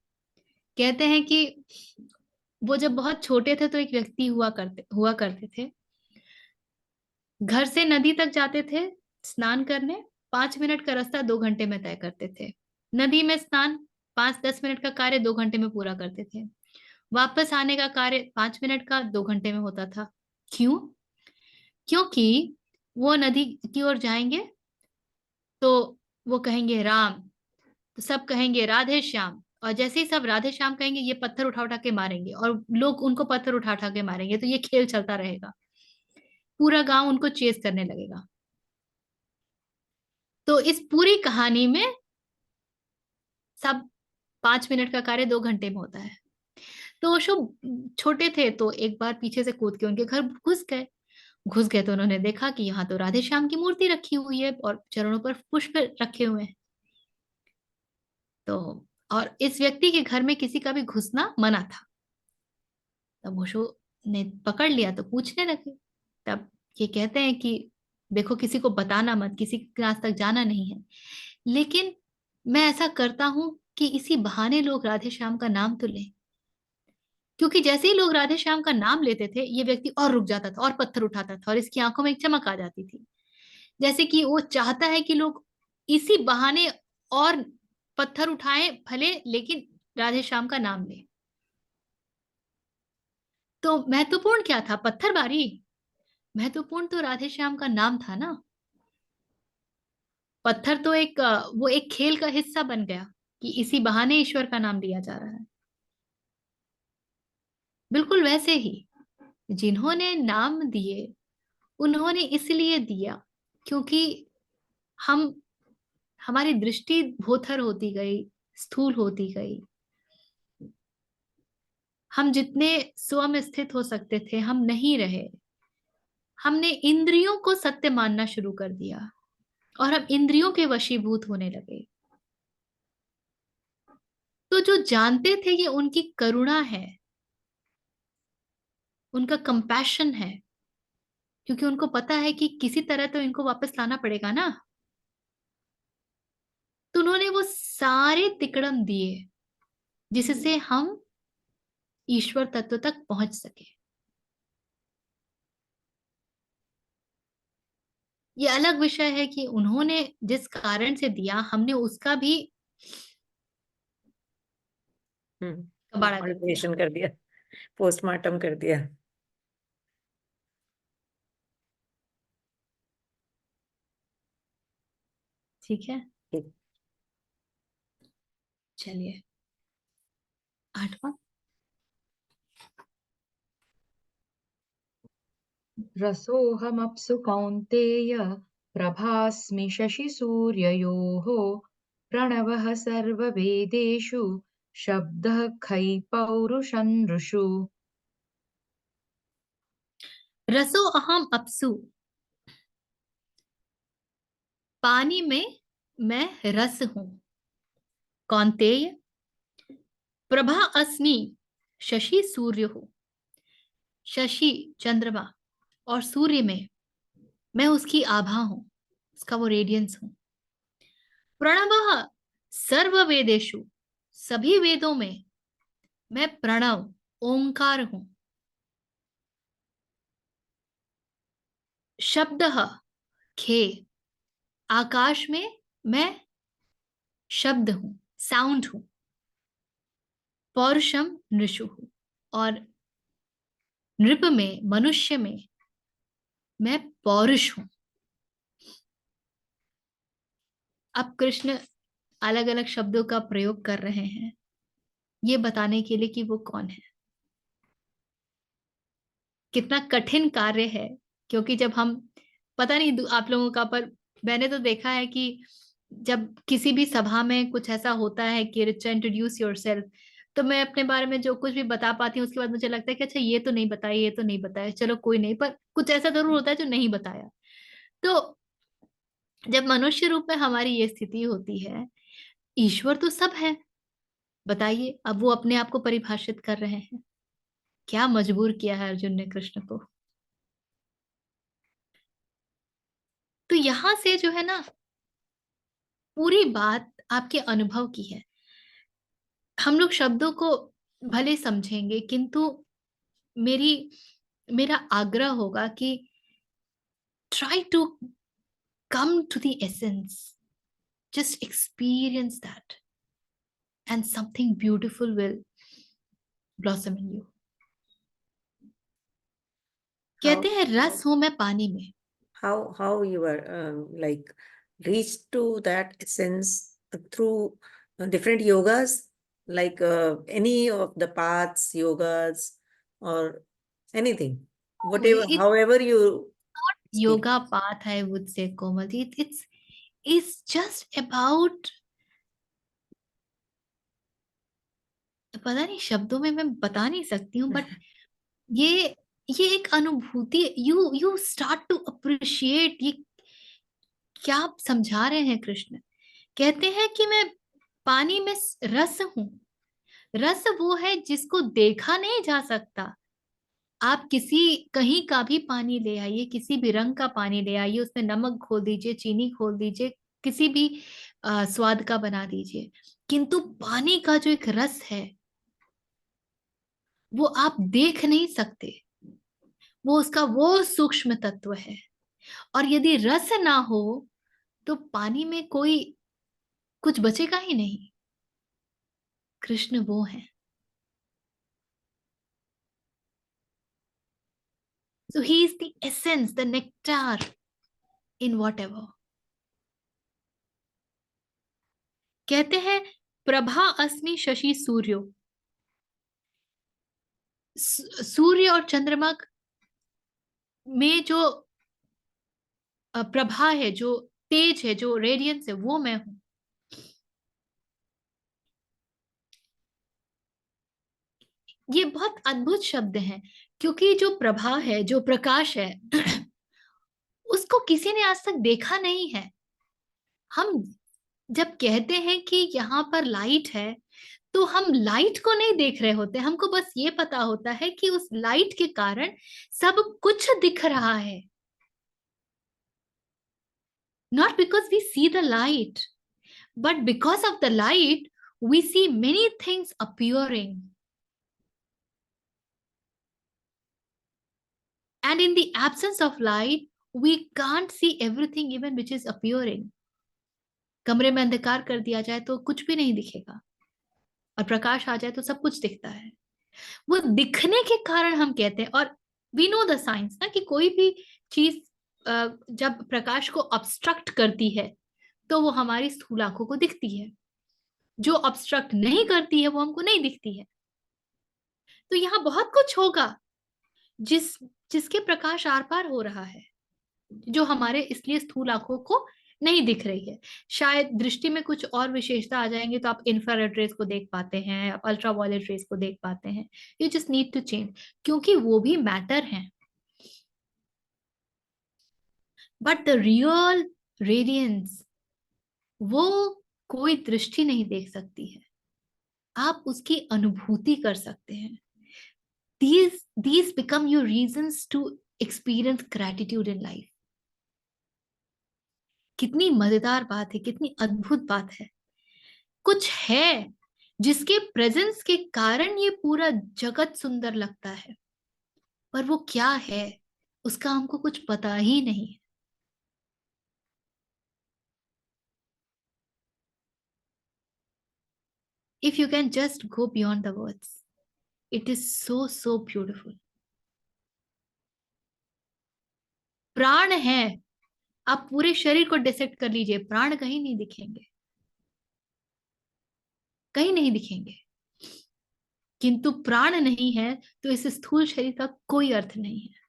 कहते हैं कि वो जब बहुत छोटे थे तो एक व्यक्ति हुआ करते थे। घर से नदी तक जाते थे स्नान करने, 5 मिनट का रास्ता 2 घंटे में तय करते थे। नदी में स्नान 5-10 मिनट का कार्य 2 घंटे में पूरा करते थे। वापस आने का कार्य 5 मिनट का 2 घंटे में होता था। क्यों? क्योंकि वो नदी की ओर जाएंगे तो वो कहेंगे राम, तो सब कहेंगे राधे श्याम, और जैसे ही सब राधे श्याम कहेंगे ये पत्थर उठा उठा के मारेंगे और लोग उनको पत्थर उठा उठा के मारेंगे, तो ये खेल चलता रहेगा, पूरा गांव उनको चेस करने लगेगा। तो इस पूरी कहानी में सब 5 मिनट का कार्य 2 घंटे में होता है। तो वो सब छोटे थे तो एक बार पीछे से कूद के उनके घर घुस गए तो उन्होंने देखा कि यहाँ तो राधे श्याम की मूर्ति रखी हुई है और चरणों पर पुष्प रखे हुए हैं। तो और इस व्यक्ति के घर में किसी का भी घुसना मना था। तब ओशो ने पकड़ लिया तो पूछने लगे। तब ये कहते हैं कि देखो, किसी को बताना मत, किसी के आज तक जाना नहीं है, लेकिन मैं ऐसा करता हूं कि इसी बहाने लोग राधे श्याम का नाम तो लें। क्योंकि जैसे ही लोग राधे श्याम का नाम लेते थे, ये व्यक्ति और रुक जाता था और पत्थर उठाता था और इसकी आंखों में एक चमक आ जाती थी, जैसे कि वो चाहता है कि लोग इसी बहाने और पत्थर उठाएं भले, लेकिन राधे श्याम का नाम ले। तो महत्वपूर्ण क्या था? पत्थरबारी? महत्वपूर्ण तो राधे श्याम का नाम था ना। पत्थर तो वो एक खेल का हिस्सा बन गया कि इसी बहाने ईश्वर का नाम लिया जा रहा है। बिल्कुल वैसे ही जिन्होंने नाम दिए, उन्होंने इसलिए दिया क्योंकि हम हमारी दृष्टि भोथर होती गई, स्थूल होती गई। हम जितने स्व में स्थित हो सकते थे हम नहीं रहे। हमने इंद्रियों को सत्य मानना शुरू कर दिया और हम इंद्रियों के वशीभूत होने लगे। तो जो जानते थे ये उनकी करुणा है, उनका कंपैशन है, क्योंकि उनको पता है कि किसी तरह तो इनको वापस लाना पड़ेगा ना, तो उन्होंने वो सारे तिकड़म दिए जिससे हम ईश्वर तत्व तक पहुंच सके। ये अलग विषय है कि उन्होंने जिस कारण से दिया, हमने उसका भी कबाड़ा कर दिया। ऑल्टरेशन कर दिया, पोस्टमार्टम कर दिया। ठीक है, ठीक। चलिए 8वां। रसोऽहमप्सु कौन्तेय प्रभास्मि शशिसूर्ययोः प्रणवः सर्ववेदेषु शब्दः खै पौरुषं नृषु। रसो अहम अपसु, पानी में मैं रस हूं। कौन्तेय, प्रभा अस्मि, शशि सूर्य हो। शशि चंद्रमा, और सूर्य में मैं उसकी आभा हूं, उसका वो रेडियंस हूं। प्रणवः सर्व वेदेषु, सभी वेदों में मैं प्रणव ओंकार हूं। शब्दः खे, आकाश में मैं शब्द हूं, साउंड हूं। पौरुषम नृषु हूं, और नृप में, मनुष्य में मैं पौरुष हूं। अब कृष्ण अलग अलग शब्दों का प्रयोग कर रहे हैं ये बताने के लिए कि वो कौन है। कितना कठिन कार्य है, क्योंकि जब हम, पता नहीं आप लोगों का, पर मैंने तो देखा है कि जब किसी भी सभा में कुछ ऐसा होता है कि रिचा इंट्रोड्यूस योरसेल्फ, तो मैं अपने बारे में जो कुछ भी बता पाती हूँ उसके बाद मुझे लगता है कि अच्छा ये तो नहीं बताया, ये तो नहीं बताया, चलो कोई नहीं, पर कुछ ऐसा जरूर होता है जो नहीं बताया। तो जब मनुष्य रूप में हमारी ये स्थिति होती है, ईश्वर तो सब है, बताइए अब वो अपने आप को परिभाषित कर रहे हैं। क्या मजबूर किया है अर्जुन ने कृष्ण को। तो यहां से जो है ना, पूरी बात आपके अनुभव की है। हम लोग शब्दों को भले समझेंगे, किंतु मेरी मेरा आग्रह होगा कि try to come to the essence, just experience that, and something beautiful will blossom in you. कहते हैं रस हूं मैं पानी में। how you are like reached to that essence through different yogas, like any of the paths, yogas, or anything, whatever, It's however you speak. yoga path, I would say, Komal. It's just about, पता नहीं शब्दों में मैं बता नहीं सकती हूँ, but ये ये एक अनुभूति। यू स्टार्ट टू अप्रिशिएट ये क्या आप समझा रहे हैं कृष्ण। कहते हैं कि मैं पानी में रस हूं। रस वो है जिसको देखा नहीं जा सकता। आप किसी कहीं का भी पानी ले आइए, किसी भी रंग का पानी ले आइए, उसमें नमक घोल दीजिए, चीनी घोल दीजिए, किसी भी स्वाद का बना दीजिए, किंतु पानी का जो एक रस है वो आप देख नहीं सकते। वो उसका वो सूक्ष्म तत्व है, और यदि रस ना हो तो पानी में कोई कुछ बचेगा ही नहीं। कृष्ण वो है। So he is the essence, the nectar in whatever. कहते हैं प्रभा अस्मि शशि सूर्यो। सूर्य और चंद्रमा में जो प्रभा है, जो तेज है, जो रेडियंस है, वो मैं हूं। ये बहुत अद्भुत शब्द हैं, क्योंकि जो प्रभा है, जो प्रकाश है उसको किसी ने आज तक देखा नहीं है। हम जब कहते हैं कि यहाँ पर लाइट है, तो हम लाइट को नहीं देख रहे होते, हमको बस ये पता होता है कि उस लाइट के कारण सब कुछ दिख रहा है। Not because we see the light, but because of the light, we see many things appearing. And in the absence of light, We can't see everything even which is appearing. कमरे में अंधकार कर दिया जाए तो कुछ भी नहीं दिखेगा, और प्रकाश आ जाए तो सब कुछ दिखता है। वो दिखने के कारण हम कहते हैं, और वी नो द साइंस ना, कि कोई भी चीज जब प्रकाश को ऑब्स्ट्रक्ट करती है तो वो हमारी स्थूल आंखों को दिखती है, जो ऑब्स्ट्रक्ट नहीं करती है वो हमको नहीं दिखती है। तो यहाँ बहुत कुछ होगा जिसके प्रकाश आर पार हो रहा है, जो हमारे इसलिए स्थूल आंखों को नहीं दिख रही है। शायद दृष्टि में कुछ और विशेषता आ जाएंगे तो आप इंफ्रारेड रेज को देख पाते हैं, आप अल्ट्रावायलेट रेज को देख पाते हैं। You just need to change, क्योंकि वो भी मैटर है। बट द रियल रेडियंस वो कोई दृष्टि नहीं देख सकती है, आप उसकी अनुभूति कर सकते हैं। These become your reasons to experience gratitude in life. कितनी मजेदार बात है, कितनी अद्भुत बात है। कुछ है जिसके प्रेजेंस के कारण ये पूरा जगत सुंदर लगता है, पर वो क्या है उसका हमको कुछ पता ही नहीं है। If you can just go beyond the words, it is so beautiful. प्राण है, आप पूरे शरीर को डिसेक्ट कर लीजिए, प्राण कहीं नहीं दिखेंगे, कहीं नहीं दिखेंगे। किंतु प्राण नहीं है तो इस स्थूल शरीर का कोई अर्थ नहीं है,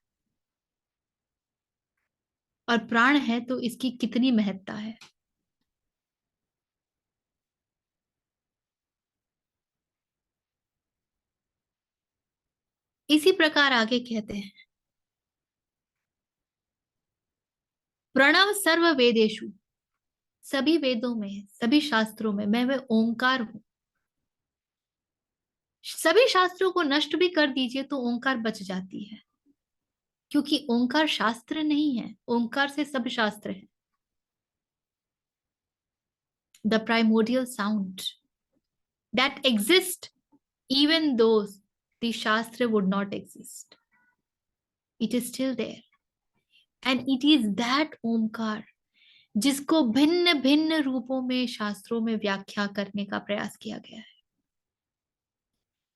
और प्राण है तो इसकी कितनी महत्ता है। इसी प्रकार आगे कहते हैं, प्रणव सर्व वेदेषु, सभी वेदों में, सभी शास्त्रों में मैं वह ओंकार हूं। सभी शास्त्रों को नष्ट भी कर दीजिए तो ओंकार बच जाती है, क्योंकि ओंकार शास्त्र नहीं है, ओंकार से सब शास्त्र है। The primordial sound that exist even though the shastra would not exist, it is still there, and it is that ओंकार जिसको भिन्न भिन्न रूपों में शास्त्रों में व्याख्या करने का प्रयास किया गया है।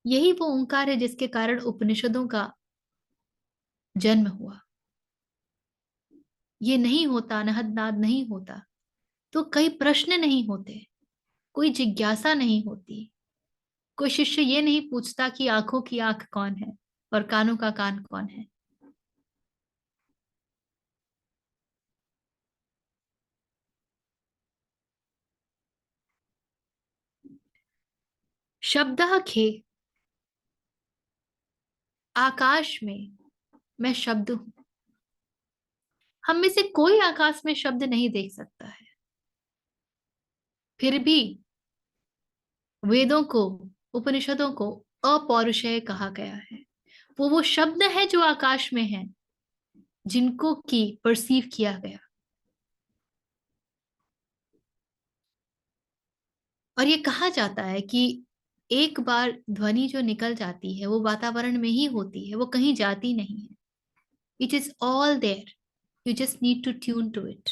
यही वो ओंकार है जिसके कारण उपनिषदों का जन्म हुआ। ये नहीं होता, नहदनाद नहीं होता तो कई प्रश्न नहीं होते, कोई जिज्ञासा नहीं होती, कोई शिष्य ये नहीं पूछता कि आंखों की आंख कौन है और कानों का कान कौन है। शब्दः खे, आकाश में मैं शब्द हूं। हम में से कोई आकाश में शब्द नहीं देख सकता है, फिर भी वेदों को, उपनिषदों को अपौरुषेय कहा गया है। वो शब्द है जो आकाश में है, जिनको की परसीव किया गया। और ये कहा जाता है कि एक बार ध्वनि जो निकल जाती है वो वातावरण में ही होती है, वो कहीं जाती नहीं है। It is all there, you just need to tune to it.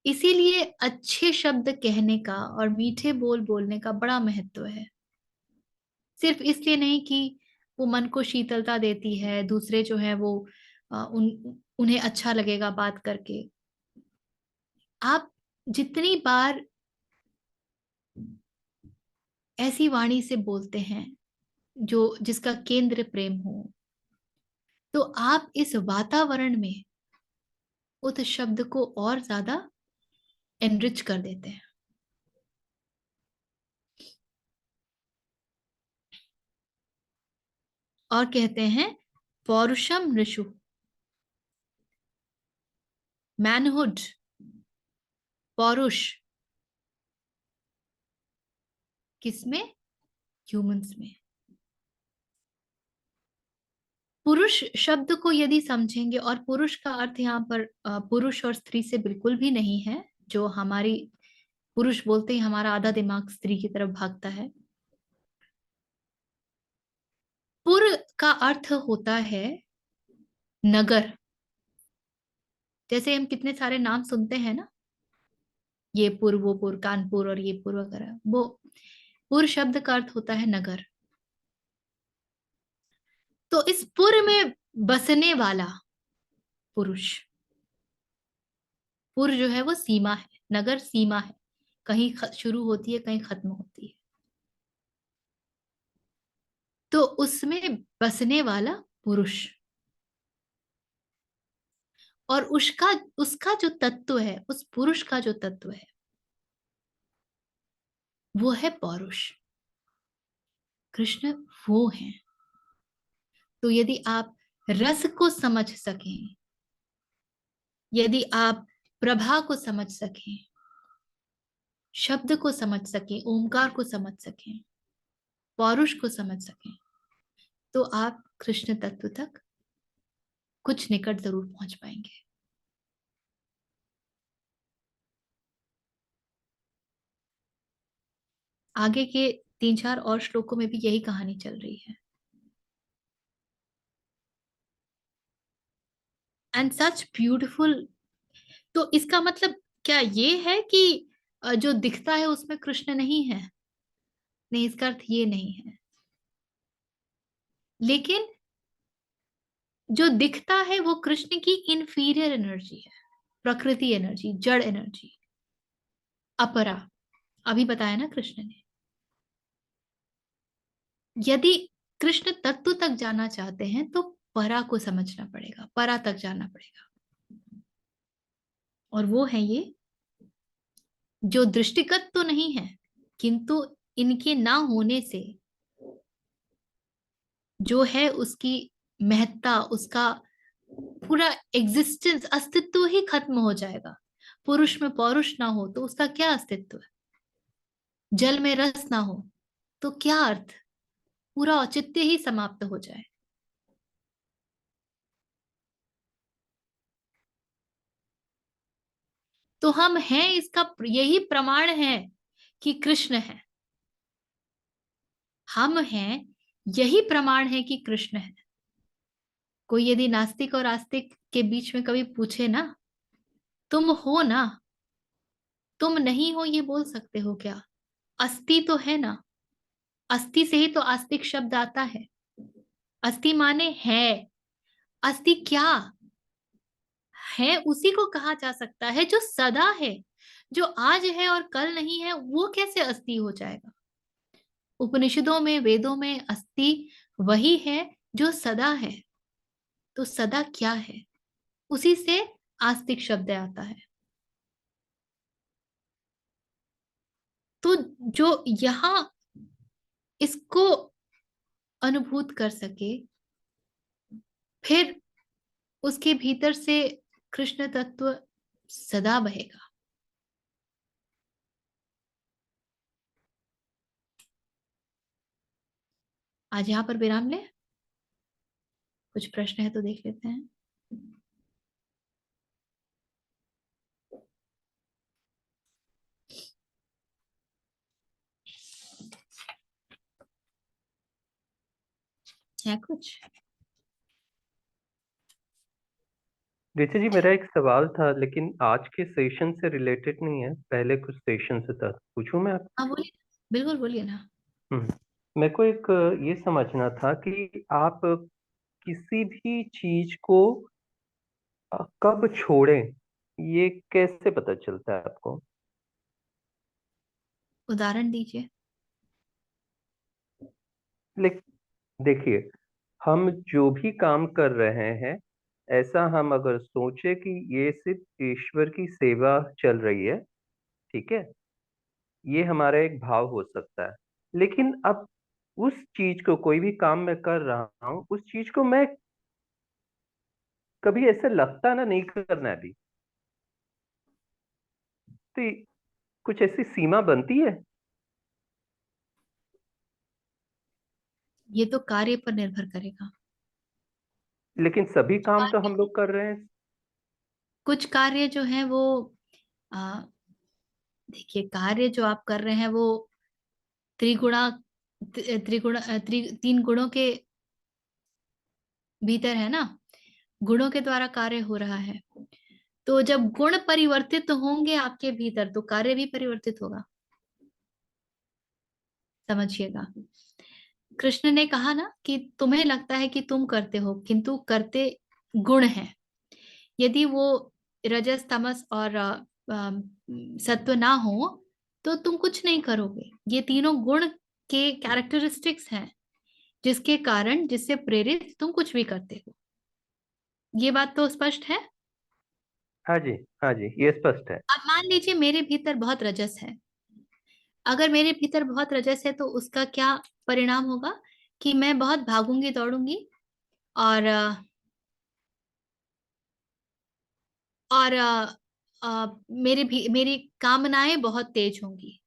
इसीलिए अच्छे शब्द कहने का और मीठे बोल बोलने का बड़ा महत्व है। सिर्फ इसलिए नहीं कि वो मन को शीतलता देती है, दूसरे जो है वो उन्हें अच्छा लगेगा बात करके। आप जितनी बार ऐसी वाणी से बोलते हैं जो जिसका केंद्र प्रेम हो, तो आप इस वातावरण में उस शब्द को और ज्यादा एनरिच कर देते हैं। और कहते हैं पौरुषम ऋषु, मैनहुड, पौरुष किसमें? ह्यूमंस में। पुरुष शब्द को यदि समझेंगे, और पुरुष का अर्थ यहाँ पर पुरुष और स्त्री से बिल्कुल भी नहीं है, जो हमारी पुरुष बोलते ही हमारा आधा दिमाग स्त्री की तरफ भागता है। पुर का अर्थ होता है नगर। जैसे हम कितने सारे नाम सुनते हैं ना, ये पुर, वो पुर, कानपुर और ये पुर वगैरह, वो पुर शब्द का अर्थ होता है नगर। तो इस पुर में बसने वाला पुरुष, पुर जो है वो सीमा है, नगर सीमा है, कहीं शुरू होती है कहीं खत्म होती है। तो उसमें बसने वाला पुरुष, और उसका जो तत्व है, उस पुरुष का जो तत्व है वो है पौरुष। कृष्ण वो है। तो यदि आप रस को समझ सकें, यदि आप प्रभा को समझ सकें, शब्द को समझ सकें, ओमकार को समझ सकें, पौरुष को समझ सकें, तो आप कृष्ण तत्व तक कुछ निकट जरूर पहुंच पाएंगे। आगे के 3-4 और श्लोकों में भी यही कहानी चल रही है। And such beautiful. तो इसका मतलब क्या ये है कि जो दिखता है उसमें कृष्ण नहीं है? नहीं, इसका अर्थ ये नहीं है। लेकिन जो दिखता है वो कृष्ण की इंफीरियर एनर्जी है, प्रकृति एनर्जी, जड़ एनर्जी, अपरा। अभी बताया ना कृष्ण ने। यदि कृष्ण तत्व तक जाना चाहते हैं तो परा को समझना पड़ेगा, परा तक जाना पड़ेगा। और वो है ये, जो दृष्टिगत तो नहीं है, किंतु इनके ना होने से जो है उसकी महत्ता, उसका पूरा एग्जिस्टेंस, अस्तित्व ही खत्म हो जाएगा। पुरुष में पौरुष ना हो तो उसका क्या अस्तित्व है? जल में रस ना हो तो क्या अर्थ? पूरा औचित्य ही समाप्त हो जाए। तो हम हैं, इसका यही प्रमाण है कि कृष्ण है। हम हैं, यही प्रमाण है कि कृष्ण है। कोई यदि नास्तिक और आस्तिक के बीच में कभी पूछे ना, तुम हो ना, तुम नहीं हो ये बोल सकते हो क्या? अस्थि तो है ना। अस्थि से ही तो आस्तिक शब्द आता है। अस्थि माने है। अस्थि क्या है? उसी को कहा जा सकता है जो सदा है। जो आज है और कल नहीं है, वो कैसे अस्थि हो जाएगा? उपनिषदों में, वेदों में अस्थि वही है जो सदा है। तो सदा क्या है? उसी से आस्तिक शब्द आता है। तो जो यहां इसको अनुभूत कर सके, फिर उसके भीतर से कृष्ण तत्व सदा बहेगा। आज यहाँ पर विराम ले। कुछ प्रश्न है तो देख लेते हैं। है कुछ? ऋचा जी, मेरा एक सवाल था, लेकिन आज के सेशन से रिलेटेड नहीं है, पहले कुछ सेशन से था। पूछूं मैं? हाँ बोलिए, बिल्कुल बोलिए ना। मेरे को एक ये समझना था कि आप किसी भी चीज को कब छोड़ें, ये कैसे पता चलता है आपको? उदाहरण दीजिए। देखिए, हम जो भी काम कर रहे हैं, ऐसा हम अगर सोचे कि ये सिर्फ ईश्वर की सेवा चल रही है, ठीक है, ये हमारा एक भाव हो सकता है। लेकिन अब उस चीज को, कोई भी काम मैं कर रहा हूं, उस चीज को मैं कभी ऐसे लगता ना नहीं करना है अभी, तो कुछ ऐसी सीमा बनती है? ये तो कार्य पर निर्भर करेगा। लेकिन सभी काम तो कार्य, हम लोग कर रहे हैं। कुछ कार्य जो है वो आ, देखिए, कार्य जो आप कर रहे हैं वो त्रिगुणा, त्रिगुण, 3 गुणों के भीतर है ना, गुणों के द्वारा कार्य हो रहा है। तो जब गुण परिवर्तित होंगे आपके भीतर तो कार्य भी परिवर्तित होगा। समझिएगा, कृष्ण ने कहा ना कि तुम्हें लगता है कि तुम करते हो किंतु करते गुण हैं। यदि वो रजस तमस और सत्व ना हो तो तुम कुछ नहीं करोगे। ये तीनों गुण के कैरेक्टरिस्टिक्स हैं जिसके कारण, जिससे प्रेरित तुम कुछ भी करते हो। ये बात तो स्पष्ट है। हाँ जी, हाँ जी, ये स्पष्ट है। अब मान लीजिए मेरे भीतर बहुत रजस है। अगर मेरे भीतर बहुत रजस है तो उसका क्या परिणाम होगा कि मैं बहुत भागूंगी दौड़ूंगी और मेरी कामनाएं बहुत तेज होंगी।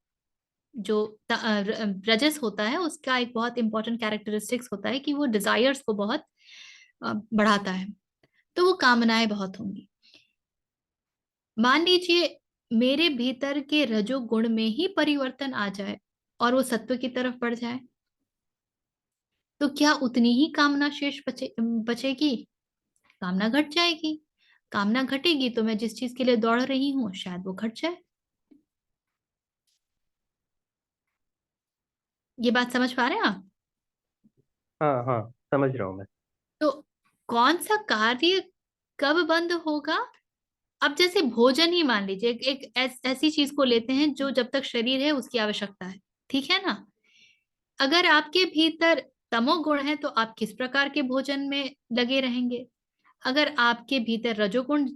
जो रजस होता है उसका एक बहुत इंपॉर्टेंट कैरेक्टरिस्टिक्स होता है कि वो डिजायर्स को बहुत बढ़ाता है, तो वो कामनाएं बहुत होंगी। मान लीजिए मेरे भीतर के रजोगुण में ही परिवर्तन आ जाए और वो सत्व की तरफ बढ़ जाए, तो क्या उतनी ही कामना शेष बचेगी? कामना घट जाएगी। कामना घटेगी तो मैं जिस चीज के लिए दौड़ रही हूँ शायद वो घट जाए। ये बात समझ पा रहे हैं आप? हाँ हाँ, समझ रहा हूँ मैं। तो कौन सा कार्य कब बंद होगा? अब जैसे भोजन ही मान लीजिए, ऐसी चीज को लेते हैं जो जब तक शरीर है उसकी आवश्यकता है, ठीक है ना। अगर आपके भीतर तमोगुण है तो आप किस प्रकार के भोजन में लगे रहेंगे? अगर आपके भीतर रजोगुण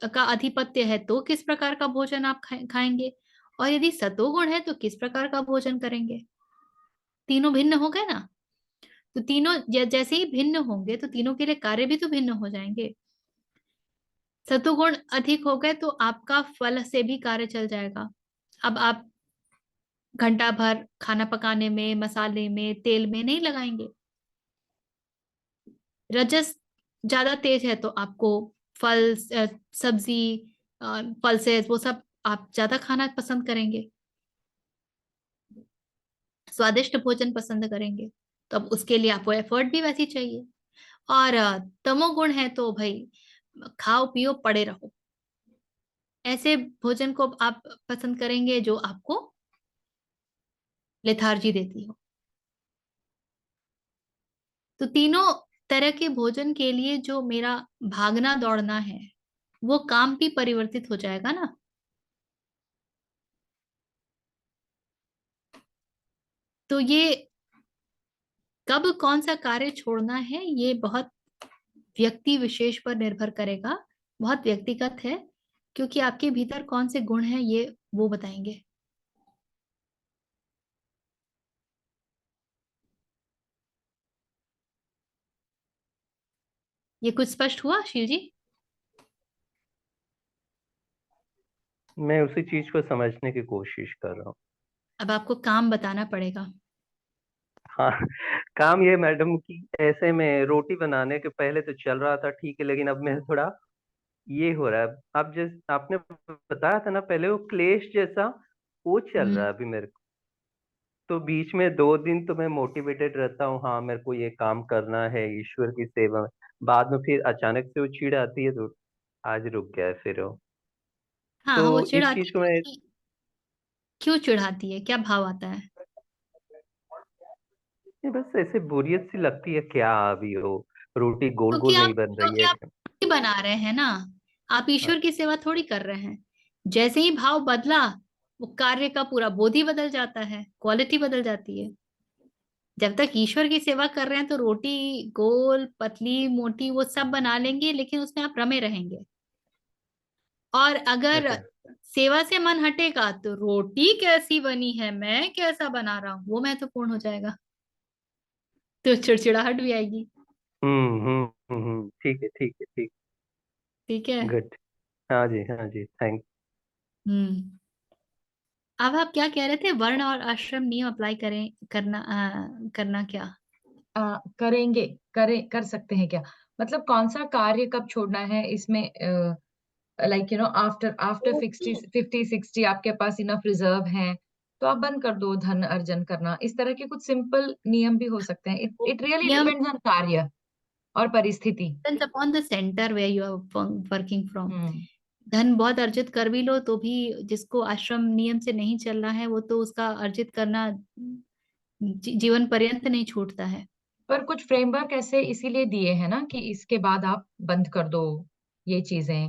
का अधिपत्य है तो किस प्रकार का भोजन आप खाएंगे? और यदि सतोगुण है तो किस प्रकार का भोजन करेंगे? तीनों भिन्न हो गए ना। तो तीनों जैसे ही भिन्न होंगे तो तीनों के लिए कार्य भी तो भिन्न हो जाएंगे। सतोगुण अधिक हो गए तो आपका फल से भी कार्य चल जाएगा। अब आप घंटा भर खाना पकाने में, मसाले में, तेल में नहीं लगाएंगे। रजस ज्यादा तेज है तो आपको फल, सब्जी, पल्सेस वो सब आप ज्यादा खाना पसंद करेंगे, स्वादिष्ट भोजन पसंद करेंगे। तो अब उसके लिए आपको एफर्ट भी वैसी चाहिए। और तमोगुण है तो भाई खाओ पियो पड़े रहो, ऐसे भोजन को आप पसंद करेंगे जो आपको लेथार्जी देती हो। तो तीनों तरह के भोजन के लिए जो मेरा भागना दौड़ना है वो काम भी परिवर्तित हो जाएगा ना। तो ये कब कौन सा कार्य छोड़ना है ये बहुत व्यक्ति विशेष पर निर्भर करेगा, बहुत व्यक्तिगत है, क्योंकि आपके भीतर कौन से गुण हैं ये वो बताएंगे। ये कुछ स्पष्ट हुआ शील जी? मैं उसी चीज को समझने की कोशिश कर रहा हूँ। अब आपको काम बताना पड़ेगा। हाँ, काम ये मैडम कि ऐसे में रोटी बनाने के पहले तो चल रहा था ठीक है, लेकिन अब मैं थोड़ा ये हो रहा है। अब जिस आपने बताया था ना पहले, वो क्लेश जैसा वो चल रहा है अभी मेरे को। तो बीच में 2 दिन तो मैं मोटिवेटेड रहता हूँ, हाँ मेरे को ये काम करना है ईश्वर की सेवा में। बाद में फिर अचानक से वो चिढ़ आती है, तो आज रुक गया है फिर वो। तो हाँ, वो इस चिढ़ाती चीज को है मैं, कि क्यों चिढ़ाती है, क्या भाव आता है? ये बस ऐसे बोरियत सी लगती है क्या अभी वो रोटी गोल गोल नहीं बन रही क्योंकि है। आप ही बना रहे हैं ना, आप हाँ, ईश्वर की सेवा थोड़ी कर रहे हैं। जैसे ही भाव बदला वो कार्य का पूरा बोध बदल जाता है, क्वालिटी बदल जाती है। जब तक ईश्वर की सेवा कर रहे हैं तो रोटी गोल पतली मोटी वो सब बना लेंगे, लेकिन उसमें आप रमे रहेंगे। और अगर अच्छा। सेवा से मन हटेगा तो रोटी कैसी बनी है, मैं कैसा बना रहा हूँ, वो महत्वपूर्ण हो जाएगा। तो चिड़चिड़ाहट भी आएगी। ठीक है, ठीक है, ठीक। ठीक है। गुड। हाँ जी, हाँ जी, थैंक। हम्म। अब आप क्या कह रहे थे, वर्ण और आश्रम नियम अप्लाई करें, करना क्या? करेंगे, कर सकते हैं क्या? मतलब कौन सा कार्य कब छोड़ना है इसमें, लाइक आफ्टर आफ्टर 50 60 आपके पास इनफ रिजर्व है तो आप बंद कर दो धन अर्जन करना। इस तरह के कुछ सिंपल नियम भी हो सकते हैं। इट रियली नियम डिपेंड्स ऑन कार्य और परिस्थिति। Depends upon the center where you are working from. हम्म धन बहुत अर्जित कर भी लो तो भी जिसको आश्रम नियम से नहीं चल रहा है वो तो उसका अर्जित करना जीवन पर्यंत नहीं छूटता है। पर कुछ फ्रेमवर्क ऐसे इसीलिए दिए हैं ना कि इसके बाद आप बंद कर दो ये चीजें,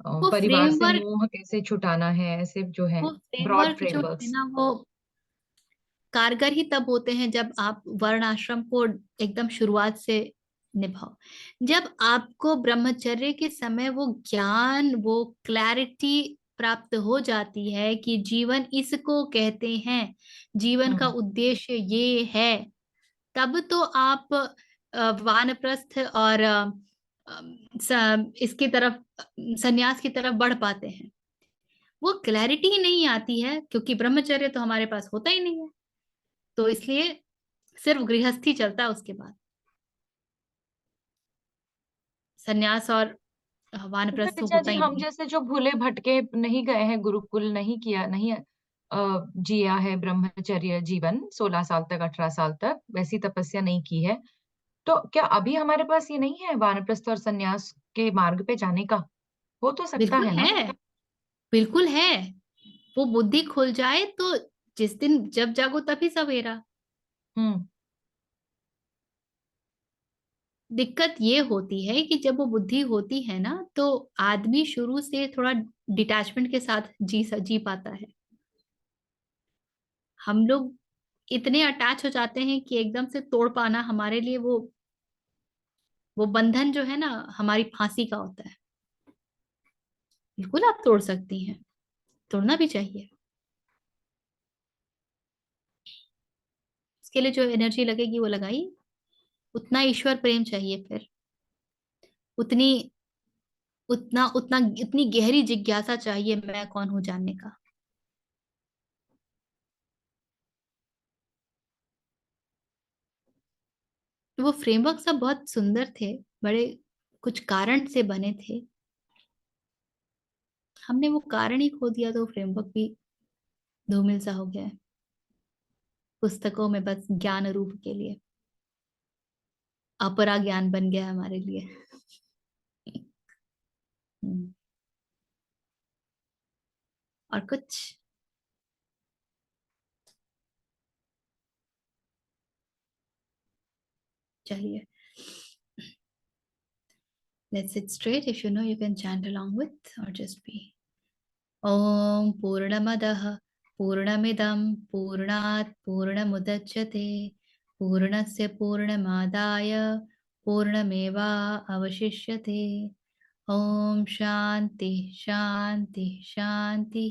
वो परिवार से फ्रेमवर्क मोह कैसे छुटाना है, ऐसे जो है वो ब्रॉड फ्रेमवर्क जो है फ्रेमवर्क्स। ना वो कारगर ही तब होते हैं जब आप वर्ण आश्रम को एकदम शुरुआत से निभाओ। जब आपको ब्रह्मचर्य के समय वो ज्ञान वो क्लैरिटी प्राप्त हो जाती है कि जीवन इसको कहते हैं, जीवन का उद्देश्य ये है, तब तो आप वानप्रस्थ और इसकी तरफ संन्यास की तरफ बढ़ पाते हैं। वो क्लैरिटी ही नहीं आती है क्योंकि ब्रह्मचर्य तो हमारे पास होता ही नहीं है, तो इसलिए सिर्फ गृहस्थी चलता है, उसके बाद संन्यास और वानप्रस्थ तो ऋचा होता जी, ही हम नहीं। जैसे जो भूले भटके नहीं गए हैं गुरुकुल, नहीं किया, नहीं जिया है ब्रह्मचर्य जीवन 16 साल तक 18 साल तक, वैसी तपस्या नहीं की है, तो क्या अभी हमारे पास ये नहीं है वानप्रस्थ और संन्यास के मार्ग पे जाने का? हो तो सकता बिल्कुल है ना। है, बिल्कुल है। वो बुद्धि खुल जाए तो जिस दिन जब जागो तभी सवेरा। हम्म दिक्कत ये होती है कि जब वो बुद्धि होती है ना तो आदमी शुरू से थोड़ा डिटैचमेंट के साथ जी पाता है। हम लोग इतने अटैच हो जाते हैं कि एकदम से तोड़ पाना हमारे लिए वो बंधन जो है ना हमारी फांसी का होता है। बिल्कुल आप तोड़ सकती हैं, तोड़ना भी चाहिए। उसके लिए जो एनर्जी लगेगी वो लगाई, उतना ईश्वर प्रेम चाहिए, फिर उतनी उतना उतना इतनी गहरी जिज्ञासा चाहिए मैं कौन हूं जानने का। वो फ्रेमवर्क सब बहुत सुंदर थे, बड़े कुछ कारण से बने थे। हमने वो कारण ही खो दिया तो फ्रेमवर्क भी धूमिल सा हो गया है पुस्तकों में, बस ज्ञान रूप के लिए अपरा ज्ञान बन गया है हमारे लिए। हम्म, और कुछ चाहिए? Let's sit straight. If you know, you can chant along with or just be. Om Purnamadah Purnamidam Purnat Purnamudachyate Purnasya Purnamadaya Purnameva Avashishyate. Om Shanti Shanti Shanti.